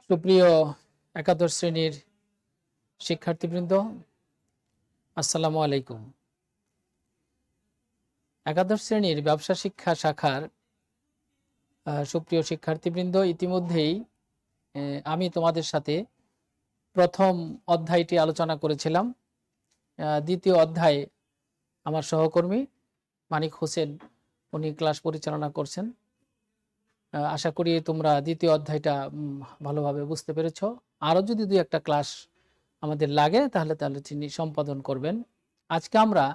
সুপ্রিয় একাদশ শ্রেণীর শিক্ষার্থীবৃন্দ, আসসালামু আলাইকুম। একাদশ শ্রেণীর ব্যবসা শিক্ষা শাখার সুপ্রিয় শিক্ষার্থীবৃন্দ, ইতিমধ্যেই আমি তোমাদের সাথে প্রথম অধ্যায়টি আলোচনা করেছিলাম। দ্বিতীয় অধ্যায় আমার সহকর্মী মানিক হোসেন উনি ক্লাস পরিচালনা করছেন। আশা করি তোমরা দ্বিতীয় অধ্যায়টা ভালোভাবে বুঝতে পেরেছ। আরও যদি দুই একটা ক্লাস আমাদের লাগে তাহলে তিনি সম্পাদন করবেন। আজকে আমরা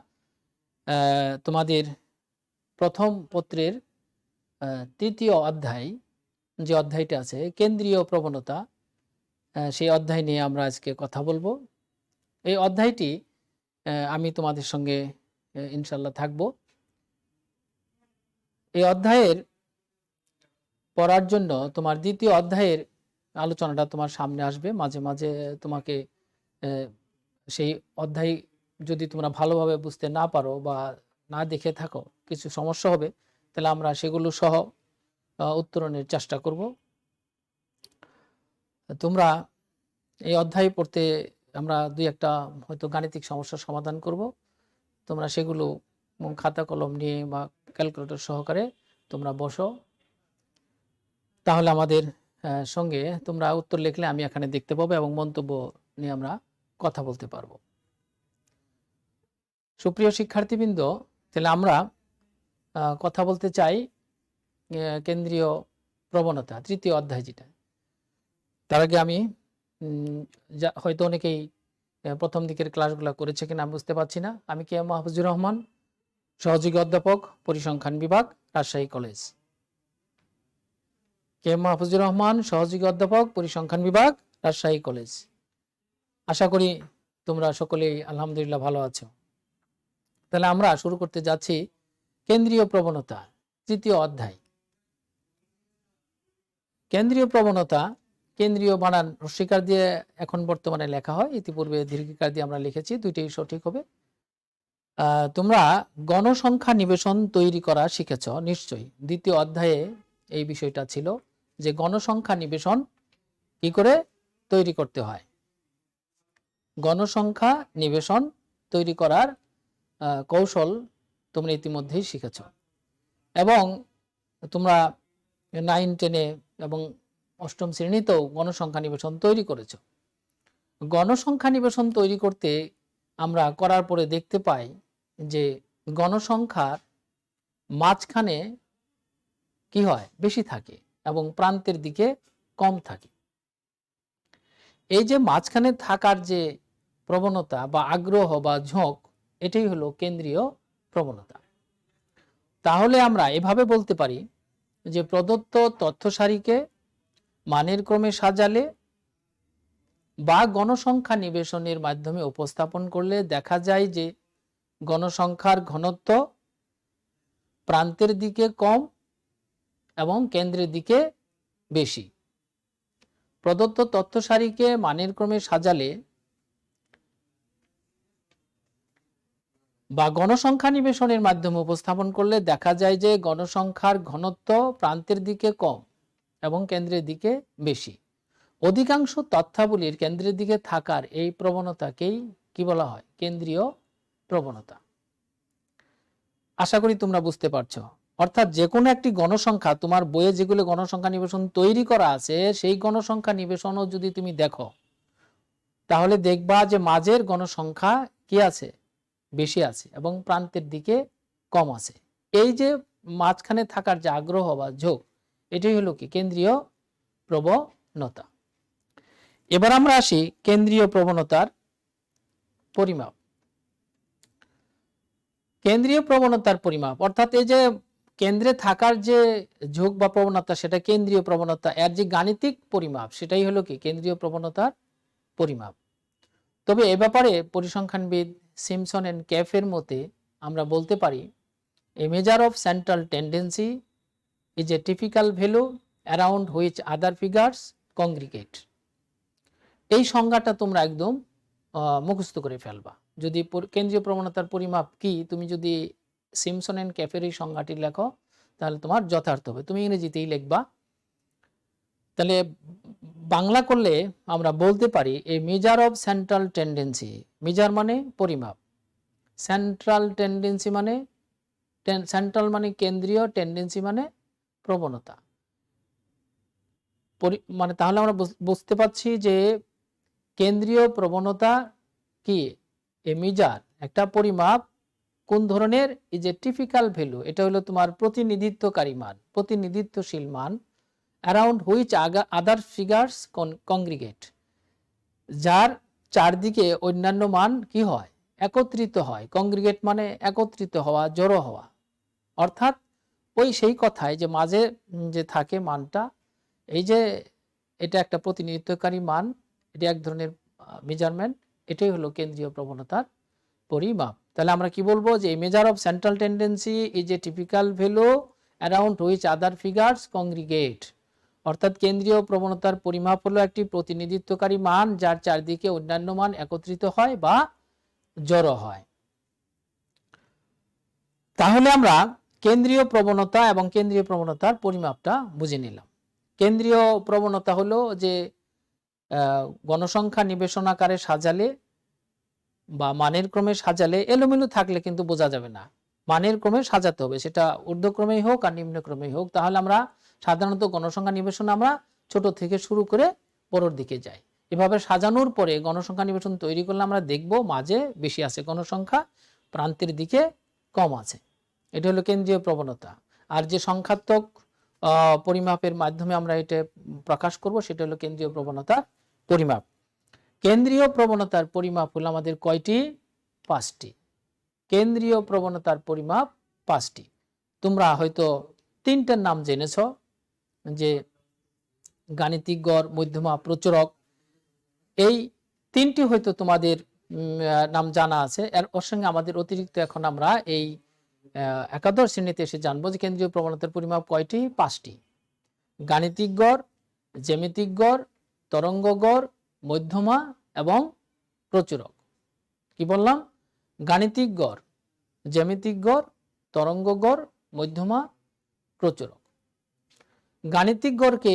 তোমাদের প্রথম পত্রের তৃতীয় অধ্যায়, যে অধ্যায়টা আছে কেন্দ্রীয় প্রবণতা, সেই অধ্যায় নিয়ে আমরা আজকে কথা বলবো। এই অধ্যায়টি আমি তোমাদের সঙ্গে ইনশাল্লাহ থাকব। এই অধ্যায়ের পড়ার জন্য তোমার দ্বিতীয় অধ্যায়ের আলোচনাটা তোমার সামনে আসবে। মাঝে মাঝে তোমাকে সেই অধ্যায় যদি তোমরা ভালোভাবে বুঝতে না পারো বা না দেখে থাকো, কিছু সমস্যা হবে, তাহলে আমরা সেগুলো সহ উত্তরণের চেষ্টা করব। তোমরা এই অধ্যায় পড়তে আমরা দুই একটা হয়তো গাণিতিক সমস্যার সমাধান করব। তোমরা সেগুলো খাতা কলম নিয়ে বা ক্যালকুলেটর সহকারে তোমরা বসো, তাহলে আমাদের সঙ্গে তোমরা উত্তর লিখলে আমি এখানে দেখতে পাবো এবং মন্তব্য নিয়ে আমরা কথা বলতে পারবো। সুপ্রিয় শিক্ষার্থীবৃন্দ, তাহলে আমরা কথা বলতে চাই কেন্দ্রীয় প্রবণতা তৃতীয় অধ্যায় যেটা। তার আগে আমি হয়তো অনেকেই প্রথম দিকের ক্লাসগুলো করেছে কিনা আমি বুঝতে পারছি না। আমি কে মাহফুজুর রহমান, সহযোগী অধ্যাপক, পরিসংখ্যান বিভাগ, রাজশাহী কলেজ। কে মাহফুজুর রহমান, সহযোগী অধ্যাপক, পরিসংখ্যান বিভাগ, রাজশাহী কলেজ। আশা করি তোমরা সকলেই আলহামদুলিল্লাহ ভালো আছো। তাহলে আমরা শুরু করতে যাচ্ছি কেন্দ্রীয় প্রবণতা তৃতীয় অধ্যায়। কেন্দ্রীয় প্রবণতা, কেন্দ্রীয় বানান রস্বীকার দিয়ে এখন বর্তমানে লেখা হয়, ইতিপূর্বে দীর্ঘিকার দিয়ে আমরা লিখেছি, দুইটাই সঠিক হবে। তোমরা গণসংখ্যা নিবেশন তৈরি করা শিখেছ নিশ্চয়ই। দ্বিতীয় অধ্যায়ে এই বিষয়টা ছিল যে গণসংখ্যা নিবেশন কি করে তৈরি করতে হয়। গণসংখ্যা নিবেশন তৈরি করার কৌশল তোমরা ইতিমধ্যেই শিখেছ এবং তোমরা 9, 10 এবং 8ম শ্রেণীতেও গণসংখ্যা নিবেশন তৈরি করেছ। গণসংখ্যা নিবেশন তৈরি করতে আমরা করার পরে দেখতে পাই যে গণসংখ্যার মাঝখানে কি হয়, বেশি থাকে এবং প্রান্তের দিকে কম থাকে। এই যে মাঝখানে থাকার যে প্রবণতা বা আগ্রহ বা ঝোঁক, এটাই হলো কেন্দ্রীয় প্রবণতা। তাহলে আমরা এভাবে বলতে পারি যে প্রদত্ত তথ্য সারিকে মানের ক্রমে সাজালে বা গণসংখ্যা নিবেশনের মাধ্যমে উপস্থাপন করলে দেখা যায় যে গণসংখ্যার ঘনত্ব প্রান্তের দিকে কম এবং কেন্দ্রের দিকে বেশি। প্রদত্ত তথ্য সারিকে মানের ক্রমে সাজালে বা গণসংখ্যা নিবেশনের মাধ্যমে উপস্থাপন করলে দেখা যায় যে গণসংখ্যার ঘনত্ব প্রান্তের দিকে কম এবং কেন্দ্রের দিকে বেশি। অধিকাংশ তথ্যাবলীর কেন্দ্রের দিকে থাকার এই প্রবণতাকেই কি বলা হয়, কেন্দ্রীয় প্রবণতা। আশা করি তোমরা বুঝতে পারছো। অর্থাৎ যে কোনো একটি গণসংখ্যা, তোমার বইয়ে যেগুলো গণসংখ্যা নিবেশন তৈরি করা আছে, সেই গণসংখ্যা নিবেশনও যদি তুমি দেখো, তাহলে দেখবা যে মাঝের গণসংখ্যা কি আছে, বেশি আছে এবং প্রান্তের দিকে কম আছে। এই যে মাঝখানে থাকার যে আগ্রহ বা ঝোঁক, এটাই হলো কি কেন্দ্রীয় প্রবণতা। এবার আমরা আসি কেন্দ্রীয় প্রবণতার পরিমাপ। কেন্দ্রীয় প্রবণতার পরিমাপ অর্থাৎ এই যে কেন্দ্রে থাকার যে ঝোঁক বা প্রবণতা, সেটা কেন্দ্রীয় প্রবণতা। এর যে গাণিতিক পরিমাপ, সেটাই হলো কি কেন্দ্রীয় প্রবণতার পরিমাপ। তবে এ ব্যাপারে পরিসংখ্যানবিদ সিমসন এন্ড ক্যাফের মতে আমরা বলতে পারি, a measure of central tendency is a typical value around which other figures congregate. এই সংজ্ঞাটা তোমরা একদম মুখস্থ করে ফেলবা। যদি কেন্দ্রীয় প্রবণতার পরিমাপ কি, তুমি যদি সিমসন এন্ড ক্যাফের এই সংজ্ঞাটি লেখো, তাহলে তোমার যথার্থ হবে। তুমি ইংরেজিতেই লিখবা তাহলে বাংলা করলে আমরা বলতে পারি a measure of central tendency. Measure মানে পরিমাপ, সেন্ট্রাল টেন্ডেন্সি মানে সেন্ট্রাল মানে কেন্দ্রীয়, টেন্ডেন্সি মানে প্রবণতা। মানে তাহলে আমরা বুঝতে পারছি যে কেন্দ্রীয় প্রবণতা কি, এ মেজার একটা পরিমাপ কোন ধরনের, এই যে টিপিক্যাল ভ্যালু, এটা হলো তোমার প্রতিনিধিত্বকারী মান, প্রতিনিধিত্বশীল মান, অ্যারাউন্ড হুইচ আদার ফিগার্স কংগ্রিগেট, যার চারদিকে অন্যান্য মান কি হয়, একত্রিত হয়। কংগ্রিগেট মানে একত্রিত হওয়া, জড়ো হওয়া, অর্থাৎ ওই সেই কথায় যে মাঝে যে থাকে মানটা, এই যে এটা একটা প্রতিনিধিত্বকারী মান, এটা এক ধরনের মেজারমেন্ট, এটাই হলো কেন্দ্রীয় প্রবণতার পরিমাপ। তাহলে আমরা কি বলবো যে measure of central tendency is a typical value around which other figures congregate, অর্থাৎ কেন্দ্রীয় প্রবণতার পরিমাপ হলো একটি প্রতিনিধিত্বকারী মান যার চারদিকে অন্যান্য মান একত্রিত হয় বা জড়ো হয়। তাহলে আমরা কেন্দ্রীয় প্রবণতা এবং কেন্দ্রীয় প্রবণতার পরিমাপটা বুঝে নিলাম। কেন্দ্রীয় প্রবণতা হলো যে গণসংখ্যা নিবেশন আকারে সাজালে বা মানের ক্রমে সাজালে, এলোমেলো থাকলে কিন্তু বোঝা যাবে না, মানের ক্রমে সাজাতে হবে, সেটা ঊর্ধ্বক্রমেই হোক আর নিম্নক্রমেই হোক। তাহলে আমরা সাধারণত গণসংখ্যা নিবেশন আমরা ছোট থেকে শুরু করে বড়র দিকে যাই। এভাবে সাজানোর পরে গণসংখ্যা নিবেশন তৈরি করলে আমরা দেখব মাঝে বেশি আছে গণসংখ্যা, প্রান্তের দিকে কম আছে। এটা হলো কেন্দ্রীয় প্রবণতা। আর যে সংখ্যাত্মক পরিমাপের মাধ্যমে আমরা এটা প্রকাশ করব সেটা হলো কেন্দ্রীয় প্রবণতার পরিমাপ। কেন্দ্রীয় প্রবণতার পরিমাপ হলো আমাদের কয়টি? 5টি। কেন্দ্রীয় প্রবণতার পরিমাপ 5টি। তোমরা হয়তো 3টার নাম জেনেছ, যে গাণিতিক গড়, মধ্যমা, প্রচুরক। এই 3টি হয়তো তোমাদের নাম জানা আছে। এর ওর সঙ্গে আমাদের অতিরিক্ত এখন আমরা এই একাদশ শ্রেণীতে এসে জানবো যে কেন্দ্রীয় প্রবণতার পরিমাপ কয়টি? 5টি। গাণিতিক গড়, জ্যামিতিক গড়, তরঙ্গ গড়, মধ্যমা এবং প্রচুরক। কি বললাম? গাণিতিক গড়, জ্যামিতিক গড়, তরঙ্গ গড়, মধ্যমা, প্রচুরক। গাণিতিক গড়কে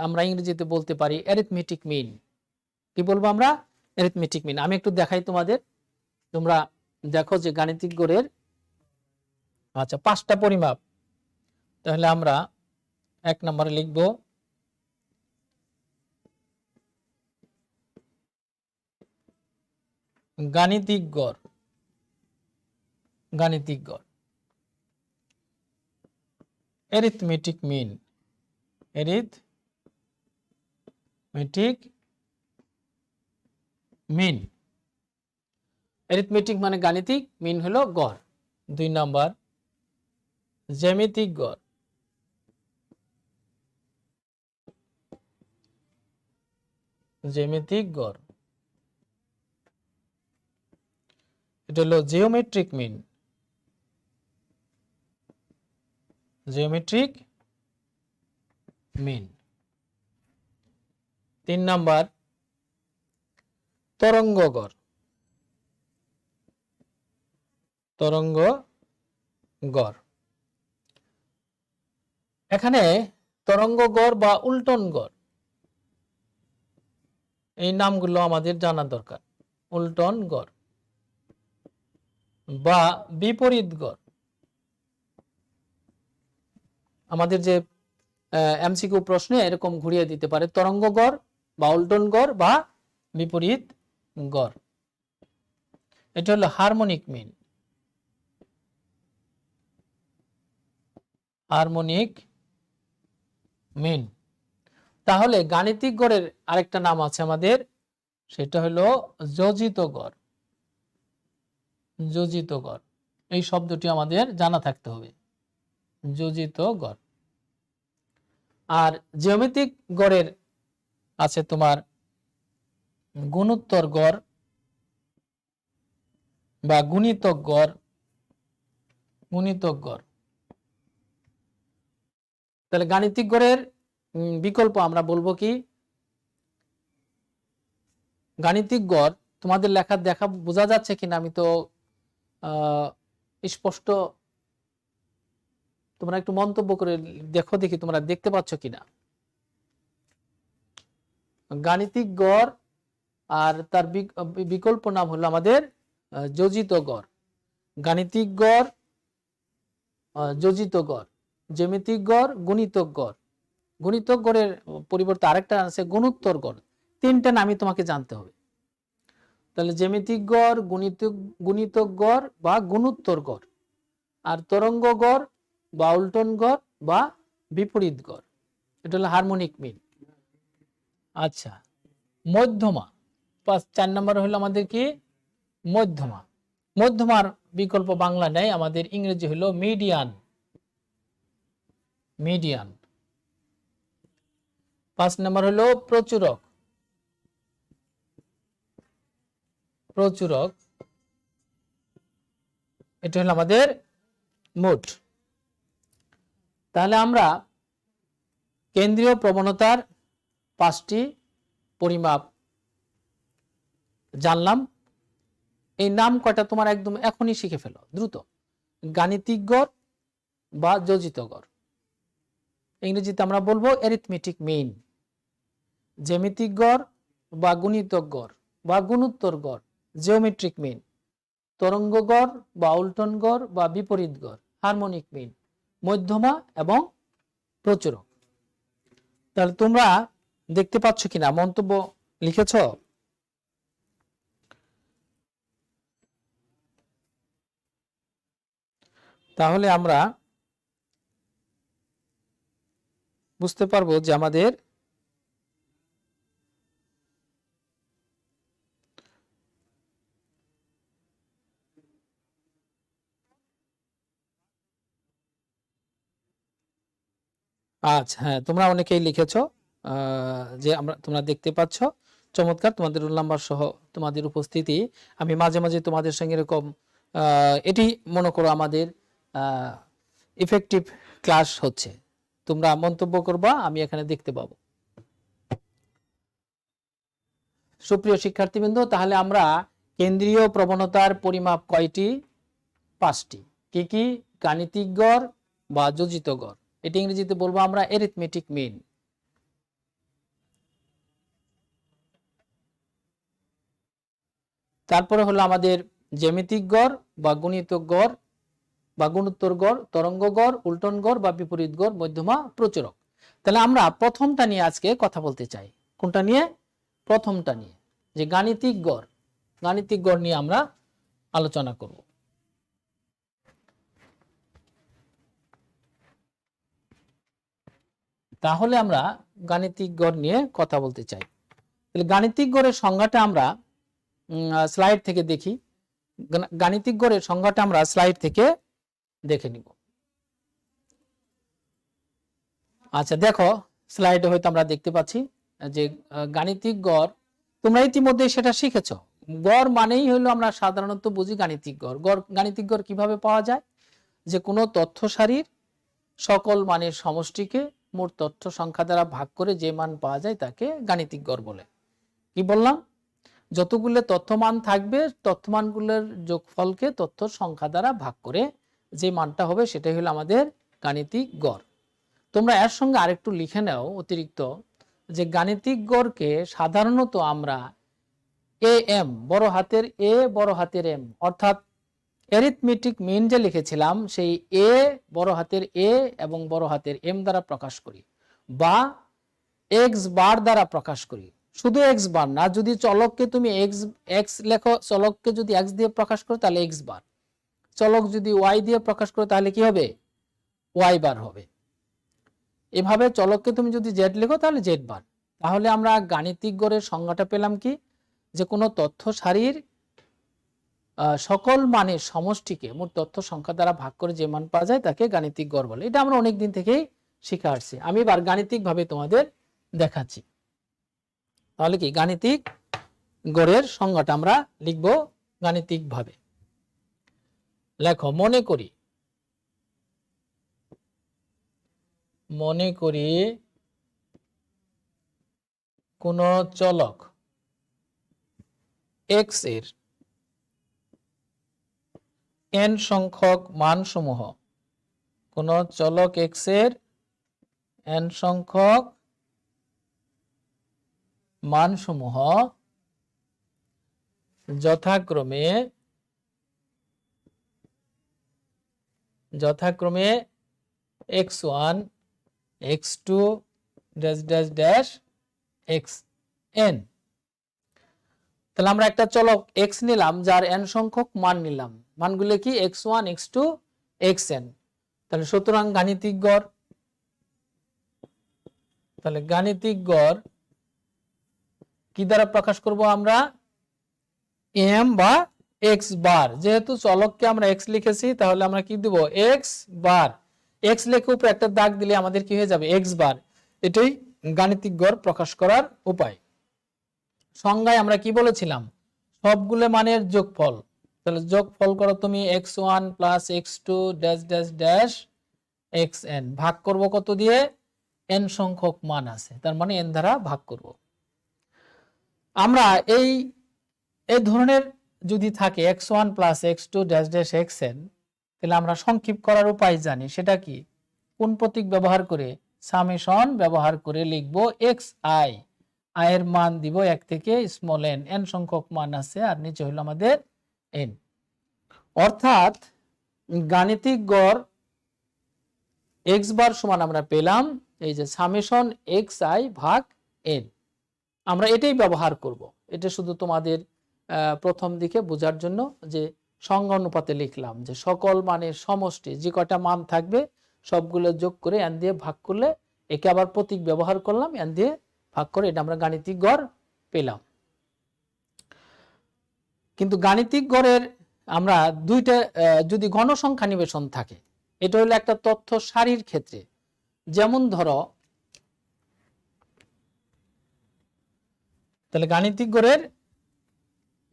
আমরা ইংরেজিতে বলতে পারি অ্যারিথমেটিক মিন। কি বলবো আমরা? Arithmetic mean. আমি একটু দেখাই তোমাদের, তোমরা দেখো যে গাণিতিক গড়ের 5টা পরিমাপ। তাহলে আমরা 1 নম্বরে লিখব গাণিতিক গড়। গাণিতিক গড়, arithmetic mean. Arithmetic mean. Arithmetic মানে গাণিতিক, মিন হলো গড়। 2 নম্বর জ্যামিতিক গড়। জ্যামিতিক গড় এটা হলো জিওমেট্রিক মিন। Geometric mean. 3 নম্বর তরঙ্গ গড়। তরঙ্গ গড়, এখানে তরঙ্গ গড় বা উল্টন গড়, এই নামগুলো আমাদের জানা দরকার। উল্টন গড় বা বিপরীত গড়। আমাদের যে এমসিকিউ প্রশ্নে এরকম ঘুরিয়ে দিতে পারে, তরঙ্গ গড় বা উল্টন গড় বা বিপরীত গড়। এটা হলো হারমোনিক মিন। হারমোনিক মিন। তাহলে গাণিতিক গড়ের আরেকটা নাম আছে আমাদের, সেটা হলো যোজিত গড়। যোজিত গড়, এই শব্দটি আমাদের জানা থাকতে হবে, যোজিত গড়। আর জ্যামিতিক গড়ের আছে তোমার গুণোত্তর গড় বা গুণিতক গড়। গুণিতক গড়। তাহলে গাণিতিক গড়ের বিকল্প আমরা বলবো কি? গাণিতিক গড় তোমাদের লেখা দেখা বোঝা যাচ্ছে কিনা আমি তো স্পষ্ট, তোমরা একটু মন্তব্য করে দেখো দেখি তোমরা দেখতে পাচ্ছ কিনা। গাণিতিক গড় আর তার বিকল্প নাম হলো আমাদের যোজিত গড়। গাণিতিক গড়, যোজিত গড়, জ্যামিতিক গড়, গুণিতক গড়। গুণিতক গড়ের পরিবর্তে আরেকটা আছে গুণোত্তর গড়। তিনটা নামই তোমাকে জানতে হবে। তাহলে জ্যামিতিক গড়, গুণিতক গড় বা গুণোত্তর গড়, আর তরঙ্গ গড় বা উল্টন গড় বা বিপরীত গড়, এটা হলো হারমোনিক মিন। আচ্ছা, মধ্যমা 4 নম্বর হলো আমাদের কি মধ্যমা। মধ্যমার বিকল্প বাংলা নেই, আমাদের ইংরেজি হলো মিডিয়ান। মিডিয়ান। 5 নম্বর হলো প্রচুরক। প্রচুরক, এটা হলো আমাদের মোট। তাহলে আমরা কেন্দ্রীয় প্রবণতার 5টি পরিমাপ জানলাম। এই নাম কয়টা তোমার একদম এখনই শিখে ফেলো দ্রুত। গাণিতিক গড় বা যোজিত গড়, ইংরেজিতে আমরা বলবো অ্যারিথমেটিক মিন। জ্যামিতিক গড় বা গুণিতক গড় বা গুণোত্তর গড়, জিওমেট্রিক মিন। তরঙ্গ গড় বা উল্টন গড় বা বিপরীত গড়, হারমোনিক মিন। মধ্যমা এবং প্রচুরক। তাহলে তোমরা দেখতে পাচ্ছ কিনা, মন্তব্য লিখেছ? তাহলে আমরা বুঝতে পারবো যে আমাদের আচ্ছা, হ্যাঁ, তোমরা অনেকেই লিখেছ যে তোমরা দেখতে পাচ্ছ। চমৎকার, তোমাদের রোল নাম্বার সহ তোমাদের উপস্থিতি। আমি মাঝে মাঝে তোমাদের সঙ্গে এরকম এটি মনে করো আমাদের ইফেক্টিভ ক্লাস হচ্ছে। তোমরা মন্তব্য করবা, আমি এখানে দেখতে পাবো। সুপ্রিয় শিক্ষার্থীবৃন্দ, তাহলে আমরা কেন্দ্রীয় প্রবণতার পরিমাপ কয়টি? 5টি। কি কি? গাণিতিক গড় বা যোজিত গড়, এটি ইংরেজিতে বলবো আমরা অ্যারিথমেটিক মিন। তারপরে হলো আমাদের জ্যামিতিক গড় বা গুণিতক গড় বা গুণোত্তর গড়, তরঙ্গ গড়, উল্টন গড় বা বিপরীত গড়, মধ্যমা, প্রচুরক। তাহলে আমরা প্রথমটা নিয়ে আজকে কথা বলতে চাই। কোনটা নিয়ে? প্রথমটা নিয়ে, যে গাণিতিক গড়। গাণিতিক গড় নিয়ে আমরা আলোচনা করব। তাহলে আমরা গাণিতিক গড় নিয়ে কথা বলতে চাই। তাহলে গাণিতিক গড়ের সংজ্ঞাটা আমরা স্লাইড থেকে দেখি। গাণিতিক গড়ের সংজ্ঞাটা আমরা স্লাইড থেকে দেখে নিব। আচ্ছা, দেখো স্লাইডে হয়তো আমরা দেখতে পাচ্ছি যে গাণিতিক গড়, তোমরা ইতিমধ্যে সেটা শিখেছ। গড় মানেই হলো আমরা সাধারণত বুঝি গাণিতিক গড়। গাণিতিক গড় কিভাবে পাওয়া যায়? যে কোনো তথ্য সারির সকল মানের সমষ্টিকে মোট তথ্য সংখ্যা দ্বারা ভাগ করে যে মান পাওয়া যায় তাকে গাণিতিক গড় বলে। কি বললাম? যতগুলো তথ্যমান থাকবে, তথ্যমানগুলোর যোগফলকে তথ্য সংখ্যা দ্বারা ভাগ করে যে মানটা হবে সেটাই হলো আমাদের গাণিতিক গড়। তোমরা এর সঙ্গে আরেকটু লিখে নাও অতিরিক্ত, যে গাণিতিক গড়কে সাধারণত আমরা এম, বড় হাতের এ, বড় হাতের এম, অর্থাৎ অ্যারিথমেটিক মিন যে লিখেছিলাম সেই এ, বড় হাতের এ এবং বড় হাতের এম দ্বারা প্রকাশ করি, বা এক্স বার দ্বারা প্রকাশ করি। শুধু এক্স বার না, যদি চলককে তুমি এক্স লেখো, চলককে যদি এক্স দিয়ে প্রকাশ করো তাহলে এক্স বার, চলক যদি ওয়াই দিয়ে প্রকাশ করো তাহলে কি হবে? ওয়াই বার হবে। এভাবে চলককে তুমি যদি জেড লেখো তাহলে জেড বার। তাহলে আমরা গাণিতিক গড়ের সংজ্ঞাটা পেলাম কি? যে কোনো তথ্য সারির সকল মানের সমষ্টিকে মোট তথ্য সংখ্যা দ্বারা ভাগ করে যে মান পাওয়া যায় তাকে গাণিতিক গড় বলে। এটা আমরা অনেক দিন থেকেই শিখে আসছি। আমি এবার গাণিতিক ভাবে তোমাদের দেখাচ্ছি। তাহলে কি গাণিতিক গড়ের সংজ্ঞাটা আমরা লিখব গাণিতিক ভাবে। লেখো, মনে করি কোন চলক এক্স এর n সংখ্যক মানসমূহ, কোন চলক এক্স এর n সংখ্যক মানসমূহ যথাক্রমে x1 x2 dash dash dash xn। তাহলে আমরা একটা চলক x নিলাম যার n সংখ্যক মান নিলাম, মানগুলো কি x1 x2 xn। তাহলে সুতরাং গাণিতিক গড়, তাহলে গাণিতিক গড় কি দ্বারা প্রকাশ করব আমরা, m বা x বার, যেহেতু চলককে আমরা x লিখেছি তাহলে আমরা কি দেব x বার, x লিখে উপরে একটা দাগ দিলে আমাদের কি হয়ে যাবে x বার। এটাই গাণিতিক গড় প্রকাশ করার উপায়। সংজ্ঞায় আমরা কি বলেছিলাম, সবগুলো মানের যোগফল। তাহলে যোগফল করো তুমি x1 plus x2 dash dash dash xn, ভাগ করব কত দিয়ে, n সংখ্যক মান আছে তার মানে n দ্বারা ভাগ করব। আমরা এই ধরনের যদি থাকে x1 plus x2 dash dash xn, তাহলে আমরা সংক্ষিপ্ত করার উপায় জানি, সেটা কি, কোন প্রতীক ব্যবহার করে, সামেশন ব্যবহার করে লিখব xi, i এর মান দিব 1 থেকে স্মল n, n সংখ্যক মান আছে আর নিচে হলো আমাদের n। অর্থাৎ গাণিতিক গড় x বার সমান আমরা পেলাম এই যে সামেশন xi ভাগ n। আমরা এটাই ব্যবহার করব, এটা শুধু তোমাদের প্রথম দিকে বোঝার জন্য যে সংজ্ঞা অনুপাতে লিখলাম যে সকল মানের সমষ্টি, যে কয়টা মান থাকবে সবগুলো যোগ করে n দিয়ে ভাগ করলে, একে আবার প্রতীক ব্যবহার করলাম n দিয়ে ভাগ করে, এটা আমরা গাণিতিক গড় পেলাম। কিন্তু গাণিতিক গড়ের আমরা দুইটা, যদি ঘনসংখ্যা নিবেশন থাকে, এটা হলো একটা তথ্য সারির ক্ষেত্রে, যেমন ধরো, তাহলে গাণিতিক গড়ের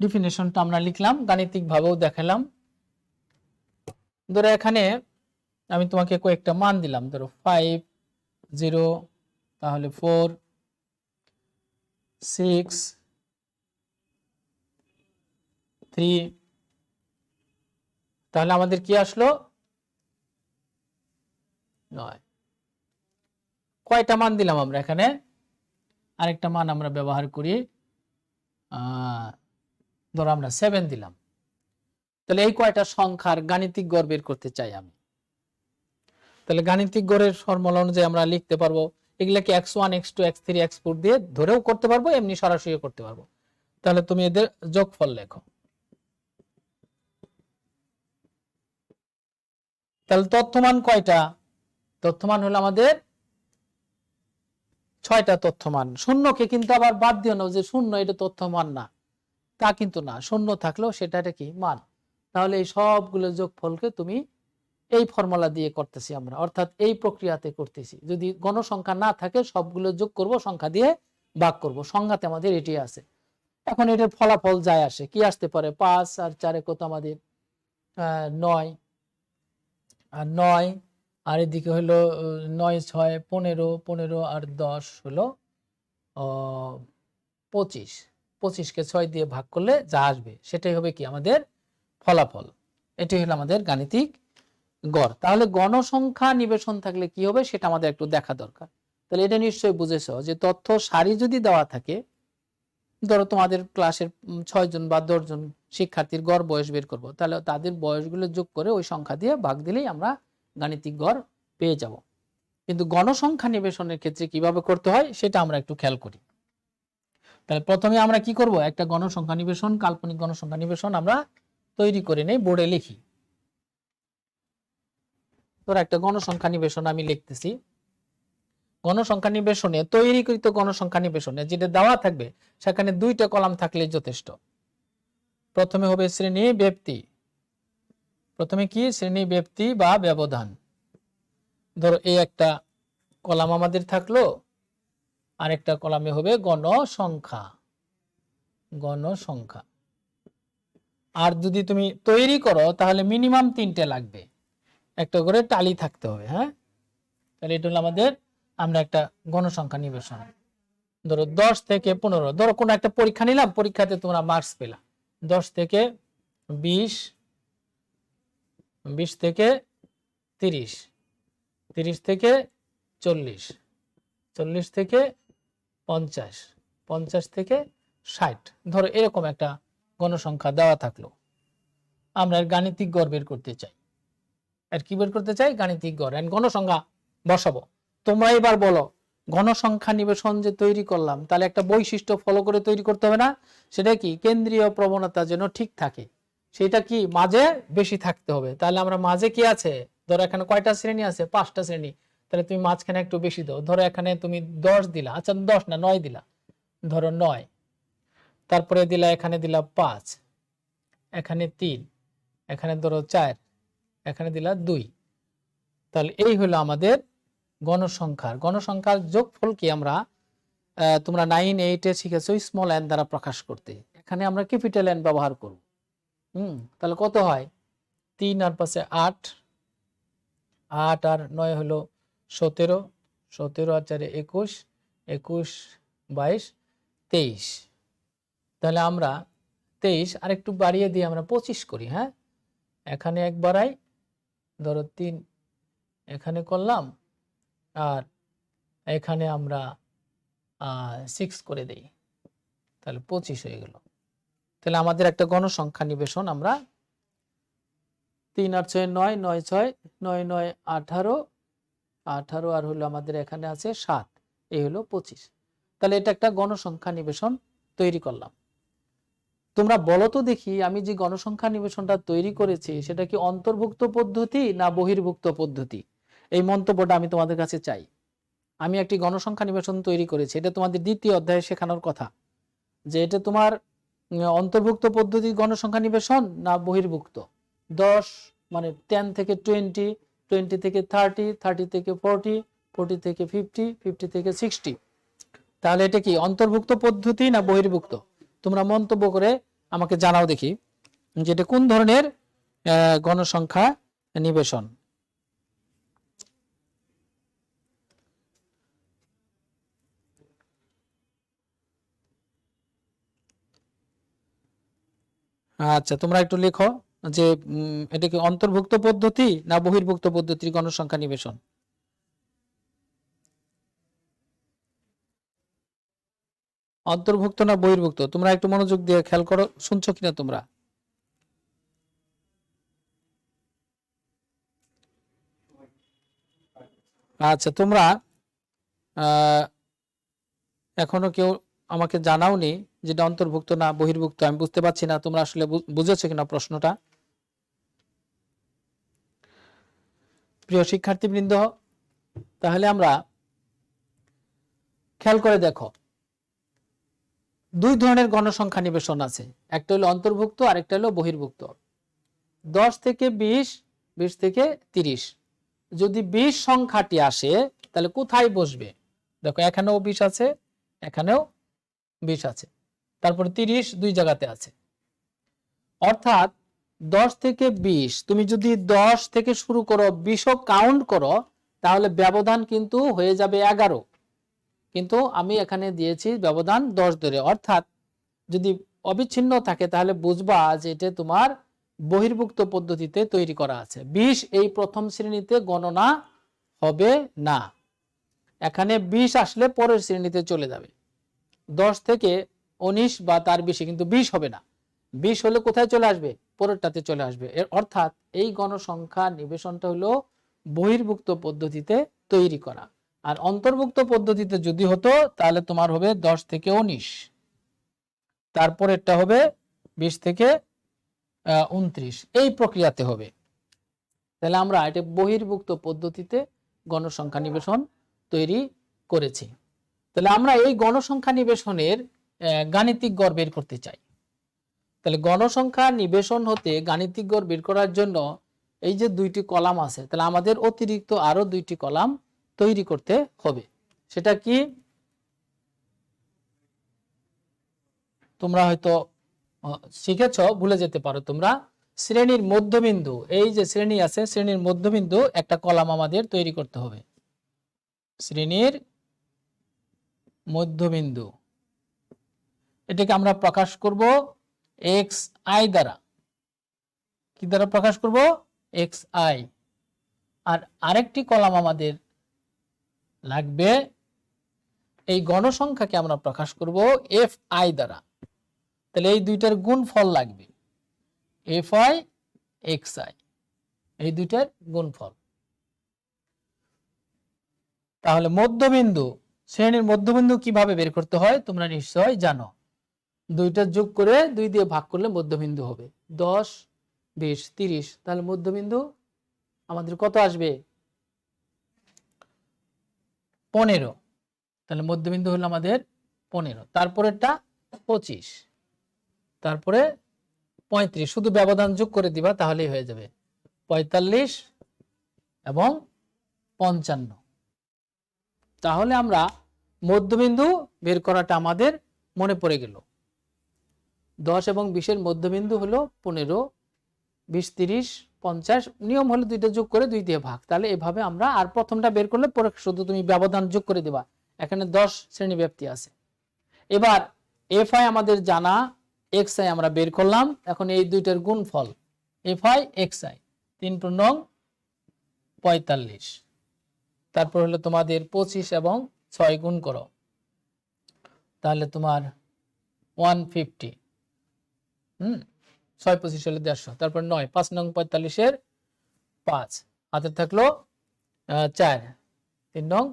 ডেফিনিশনটা আমরা লিখলাম, গাণিতিক ভাবেও দেখালাম। ধরো এখানে আমি তোমাকে কয়েকটা মান দিলাম, ধরো 5 0, তাহলে 4 6 3, তাহলে আমাদের কি আসলো 9। কয়টা মান দিলাম আমরা এখানে, আরেকটা মান আমরা ব্যবহার করি, ধরো আমরা 7 দিলাম। তাহলে এই কয়টা সংখ্যার গাণিতিক গড় বের করতে চাই আমি। তাহলে গাণিতিক গড়ের ফর্মুলা অনুযায়ী আমরা লিখতে পারবো, এগুলাকে x1 x2 x3 x4 দিয়ে ধরেও করতে পারবো, এমনি সরাসরি করতে পারবো। তাহলে তুমি এদের যোগফল লেখো। তাহলে তথ্যমান কয়টা, তথ্যমান হলো আমাদের 6টা তথ্যমান। শূন্যকে কিন্তু আবার বাদ দিও না যে শূন্য এটা তথ্যমান না, তা কিন্তু না, শূন্য থাকলেও সেটা কি মান। তাহলে এই সবগুলো যোগফলকে তুমি এই ফর্মুলা দিয়ে করতেছি আমরা, অর্থাৎ এই প্রক্রিয়াতে করতেছি। যদি গণসংখ্যা না থাকে সবগুলো যোগ করব, সংখ্যা দিয়ে ভাগ করব, সংজ্ঞাতে আমাদের এটি আছে। এখন এটার ফলাফল যায় আসে কি আসতে পারে, 5 আর 4 কত আমাদের 9, আর 9, আর এদিকে হলো 9 6 15, 15 আর 10 হলো 25, 25কে 6 দিয়ে ভাগ করলে যা আসবে সেটাই হবে কি আমাদের ফলাফল। এটাই হলো আমাদের গাণিতিক গড়। তাহলে গণসংখ্যা নিবেশন থাকলে কি হবে সেটা আমাদের একটু দেখা দরকার। তাহলে এটা নিশ্চয়ই বুঝেছো যে তথ্য সারি যদি দেওয়া থাকে, ধরো তোমাদের ক্লাসের 6 জন বা 10 জন শিক্ষার্থীর গড় বয়স বের করব, তাহলে তাদের বয়সগুলো যোগ করে ওই সংখ্যা দিয়ে ভাগ দিলেই আমরা গাণিতিক গড় পেয়ে যাব। কিন্তু গণসংখ্যা নিবেশনের ক্ষেত্রে কিভাবে করতে হয় সেটা আমরা একটু খেয়াল করি। তাহলে প্রথমে আমরা কি করব, একটা গণসংখ্যা নিবেশন, কাল্পনিক গণসংখ্যা নিবেশন আমরা তৈরি করে নেই, বোর্ডে লিখি। ধরো একটা গণসংখ্যা নিবেশন আমি লিখতেছি। গণসংখ্যা নিবেশনে, তৈরিকৃত গণসংখ্যা নিবেশনে যেটা দেওয়া থাকবে সেখানে 2টা কলাম থাকলে যথেষ্ট। প্রথমে হবে শ্রেণী ব্যক্তি, প্রথমে কি শ্রেণী ব্যক্তি বা ব্যবধান। ধরো এই একটা কলাম আমাদের থাকলো, আরেকটা কলামে হবে গণসংখ্যা, গণসংখ্যা। আর যদি তুমি তৈরি করো তাহলে মিনিমাম 3টে লাগবে, একটা করে টালি থাকতে হবে। হ্যাঁ, তাহলে এটা হলো আমাদের, আমরা একটা গণসংখ্যা নিবেশন। ধরো 10 থেকে 15, ধরো কোনো একটা পরীক্ষা নিলাম, পরীক্ষাতে তোমরা মার্কস পেলা 10 থেকে 20, 20 থেকে 30, 30 থেকে 40, 40 থেকে 50, 50 থেকে 60, ধরো এরকম একটা গণসংখ্যা দেওয়া থাকলো, আমরা এর গাণিতিক গড় বের করতে চাই। আর কি বের করতে চাই? গাণিতিক গড়। এন্ড গণসংখ্যা বসাবো। তোমরা এবার বলো, গণসংখ্যা নিবেশন যে তৈরি করলাম, তাহলে একটা বৈশিষ্ট্য ফলো করে তৈরি করতে হবে না? সেটা কি? কেন্দ্রীয় প্রবণতা যেন ঠিক থাকে। সেটা কি? মাঝে বেশি থাকতে হবে। তাহলে আমরা মাঝে কি আছে? ধরো এখানে কয়টা শ্রেণী আছে? 5টা শ্রেণী। তাহলে তুমি মাঝখানে একটু বেশি দাও। ধরো এখানে তুমি 10 দিলা, আচ্ছা 10 না 9 দিলা, ধরো 9, তারপরে দিলা এখানে দিলা 5, এখানে 3, এখানে ধরো 4, এখানে দিলা 2। তাহলে এই হলো আমাদের গণসংখ্যার যোগফল কি আমরা তোমরা 9, 8 এ শিখেছো স্মল এন দ্বারা প্রকাশ করতে। এখানে আমরা ক্যাপিটাল এন ব্যবহার করব। তাহলে কত হয়? 3 আর 5 8, 8 আর 9 হলো 17, 17 আর 4 21, 21 22 23। তাহলে আমরা 23 আর একটু বাড়িয়ে দিয়ে আমরা 25 করি। হ্যাঁ, এখানে এক বাড়াই, ধরো 3 এখানে করলাম, আর এখানে আমরা 6 করে দেই, তাহলে 25 হয়ে গেল। তাহলে আমাদের একটা গণসংখ্যা নিবেশন আমরা 3 আর 6 9, 9 6, 9 9 18, 18 আর হলো আমাদের এখানে আছে 7, এই হলো 25। তাহলে এটা একটা গণসংখ্যা নিবেশন তৈরি করলাম। তোমরা বলো তো দেখি, আমি যে গণসংখ্যা নিবেশনটা তৈরি করেছি সেটা কি অন্তর্ভুক্ত পদ্ধতি না বহির্ভুক্ত পদ্ধতি? এই মন্তব্যটা আমি তোমাদের কাছে চাই। আমি একটি গণসংখ্যা নিবেশন তৈরি করেছি, এটা তোমাদের দ্বিতীয় অধ্যায়ে শেখানোর কথা, যে এটা তোমার অন্তর্ভুক্ত পদ্ধতি গণসংখ্যা নিবেশন না বহির্ভুক্ত। 10 মানে 10 থেকে 20, 20 থেকে 30, 30 থেকে 40, 40 থেকে 50, 50 থেকে 60। তাহলে এটা কি অন্তর্ভুক্ত পদ্ধতি না বহির্ভুক্ত? তোমরা মন্তব্য করে আমাকে জানাও দেখি যে এটা কোন ধরনের গণসংখ্যা নিবেশন। আচ্ছা, তোমরা একটু লেখো যে এটা কি অন্তর্ভুক্ত পদ্ধতি না বহির্ভুক্ত পদ্ধতির গণসংখ্যা নিবেশন। অন্তর্ভুক্ত না বহির্ভুক্ত? তোমরা একটু মনোযোগ দিয়ে খেয়াল করো, শুনছো কিনা তোমরা? আচ্ছা, তোমরা এখনো কেউ আমাকে জানাওনি যেটা অন্তর্ভুক্ত না বহির্ভুক্ত। আমি বুঝতে পারছি না তোমরা আসলে বুঝেছো কিনা প্রশ্নটা। প্রিয় শিক্ষার্থীবৃন্দ, তাহলে আমরা খেয়াল করে দেখো, দুই ধরনের গণসংখ্যা নিবেশন আছে, একটা হলো অন্তর্ভুক্ত আর একটা হলো বহির্ভুক্ত। 10 থেকে 20, 20 থেকে 30, যদি 20 সংখ্যাটি আসে তাহলে কোথায় বসবে? দেখো এখানেও 20 আছে, এখানেও 20 আছে, তারপরে 30 দুই জায়গাতে আছে। অর্থাৎ 10 থেকে 20, তুমি যদি 10 থেকে শুরু করো, 20ও কাউন্ট করো, তাহলে ব্যবধান কিন্তু হয়ে যাবে 11। কিন্তু আমি এখানে দিয়েছি ব্যবধান 10 ধরে। অর্থাৎ যদি অবিচ্ছিন্ন থাকে তাহলে বুঝবা যে এটা তোমার বহির্ভুক্ত পদ্ধতিতে তৈরি করা আছে। 20 এই প্রথম শ্রেণীতে গণনা হবে না, এখানে 20 আসলে পরের শ্রেণীতে চলে যাবে। 10 থেকে 19 বা তার বেশি, কিন্তু 20 হবে না। 20 হলে কোথায় চলে আসবে? পরেরটাতে চলে আসবে। এর অর্থাৎ এই গণসংখ্যা নিবেশনটা হলো বহির্ভুক্ত পদ্ধতিতে তৈরি করা। আর অন্তর্ভুক্ত পদ্ধতিতে যদি হতো তাহলে তোমার হবে 10 থেকে 19, তারপরেরটা হবে 20 থেকে 29, এই প্রক্রিয়াতে হবে। তাহলে আমরা এটা বহির্ভুক্ত পদ্ধতিতে গণসংখ্যা নিবেশন তৈরি করেছি। তাহলে আমরা এই গণসংখ্যা নিবেশনের গাণিতিক গড় বের করতে চাই। তাহলে গণসংখ্যা নিবেশন হতে গাণিতিক গড় বের করার জন্য এই যে দুইটি কলাম আছে, তাহলে আমাদের অতিরিক্ত আরো দুইটি কলাম তৈরি করতে হবে। সেটা কি? তোমরা হয়তো শিখেছ, ভুলে যেতে পারো তোমরা। শ্রেণীর মধ্যবিন্দু, এই যে শ্রেণী আছে, শ্রেণীর মধ্যবিন্দু একটা কলাম আমাদের তৈরি করতে হবে। শ্রেণীর মধ্যবিন্দু, এটাকে আমরা প্রকাশ করব xi দ্বারা। কি দ্বারা প্রকাশ করব? xi। আর আরেকটি কলাম আমাদের লাগবে, এই গণসংখ্যাকে আমরা প্রকাশ করব এফ আই দ্বারা। তাহলে এই দুইটার গুণফল লাগবে, এফ আই এক্স আই, এই দুইটার গুণফল। তাহলে মধ্যবিন্দু, শ্রেণীর মধ্যবিন্দু কিভাবে বের করতে হয় তোমরা নিশ্চয় জানো। দুইটা যোগ করে 2 দিয়ে ভাগ করলে মধ্যবিন্দু হবে। 10, 20, 30, তাহলে মধ্যবিন্দু আমাদের কত আসবে? 15। তাহলে মধ্যবিন্দু হলো আমাদের 15। তারপরেরটা 25, তারপরে 35, শুধু ব্যবধান যোগ করে দিবা তাহলেই হয়ে যাবে। 45 এবং 55। তাহলে আমরা মধ্যবিন্দু বের করাটা আমাদের মনে পড়ে গেল। 10 এবং 20 মধ্যবিন্দু হলো 15, 20, 30, 50। নিয়ম হলো দুইটা যোগ করে 2 দিয়ে ভাগ। তাহলে এভাবে আমরা, আর প্রথমটা বের করলে পরে শুধু তুমি ব্যবধান যোগ করে দিবা। এখানে 10 শ্রেণী ব্যাপ্তি আছে। এবার এফ আই আমাদের জানা, এক্স আই আমরা বের করলাম। এখন এই দুইটার গুণফল এফ আই এক্স আই, 3 45। তারপর হলো তোমাদের 25 এবং 6 গুণ করো, তাহলে তোমার 150। 6 25 হলে 150। তারপর 9, 5 নং 45-এর 5, হাতে থাকলো 4, 3 নং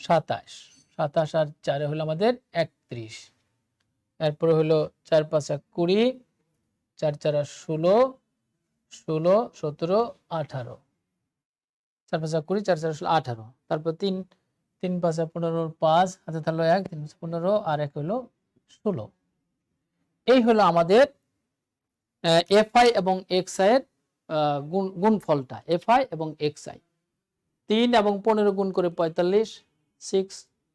27, 27 আর 4 হলো আমাদের 31। এরপরে হলো 4 5 20, 4 4 16, 16 17 18, 4 5 20, 4 4 18। তারপর 3 3 5 15, 5 হাতে থাকলো 1, 3 15 আর 1 হলো 16। এই হলো আমাদের এফ আই এবং এক্স আই এর গুণফলটা, এফ আই এবং এক্স আই। 3 এবং 15 গুণ করে 45, 6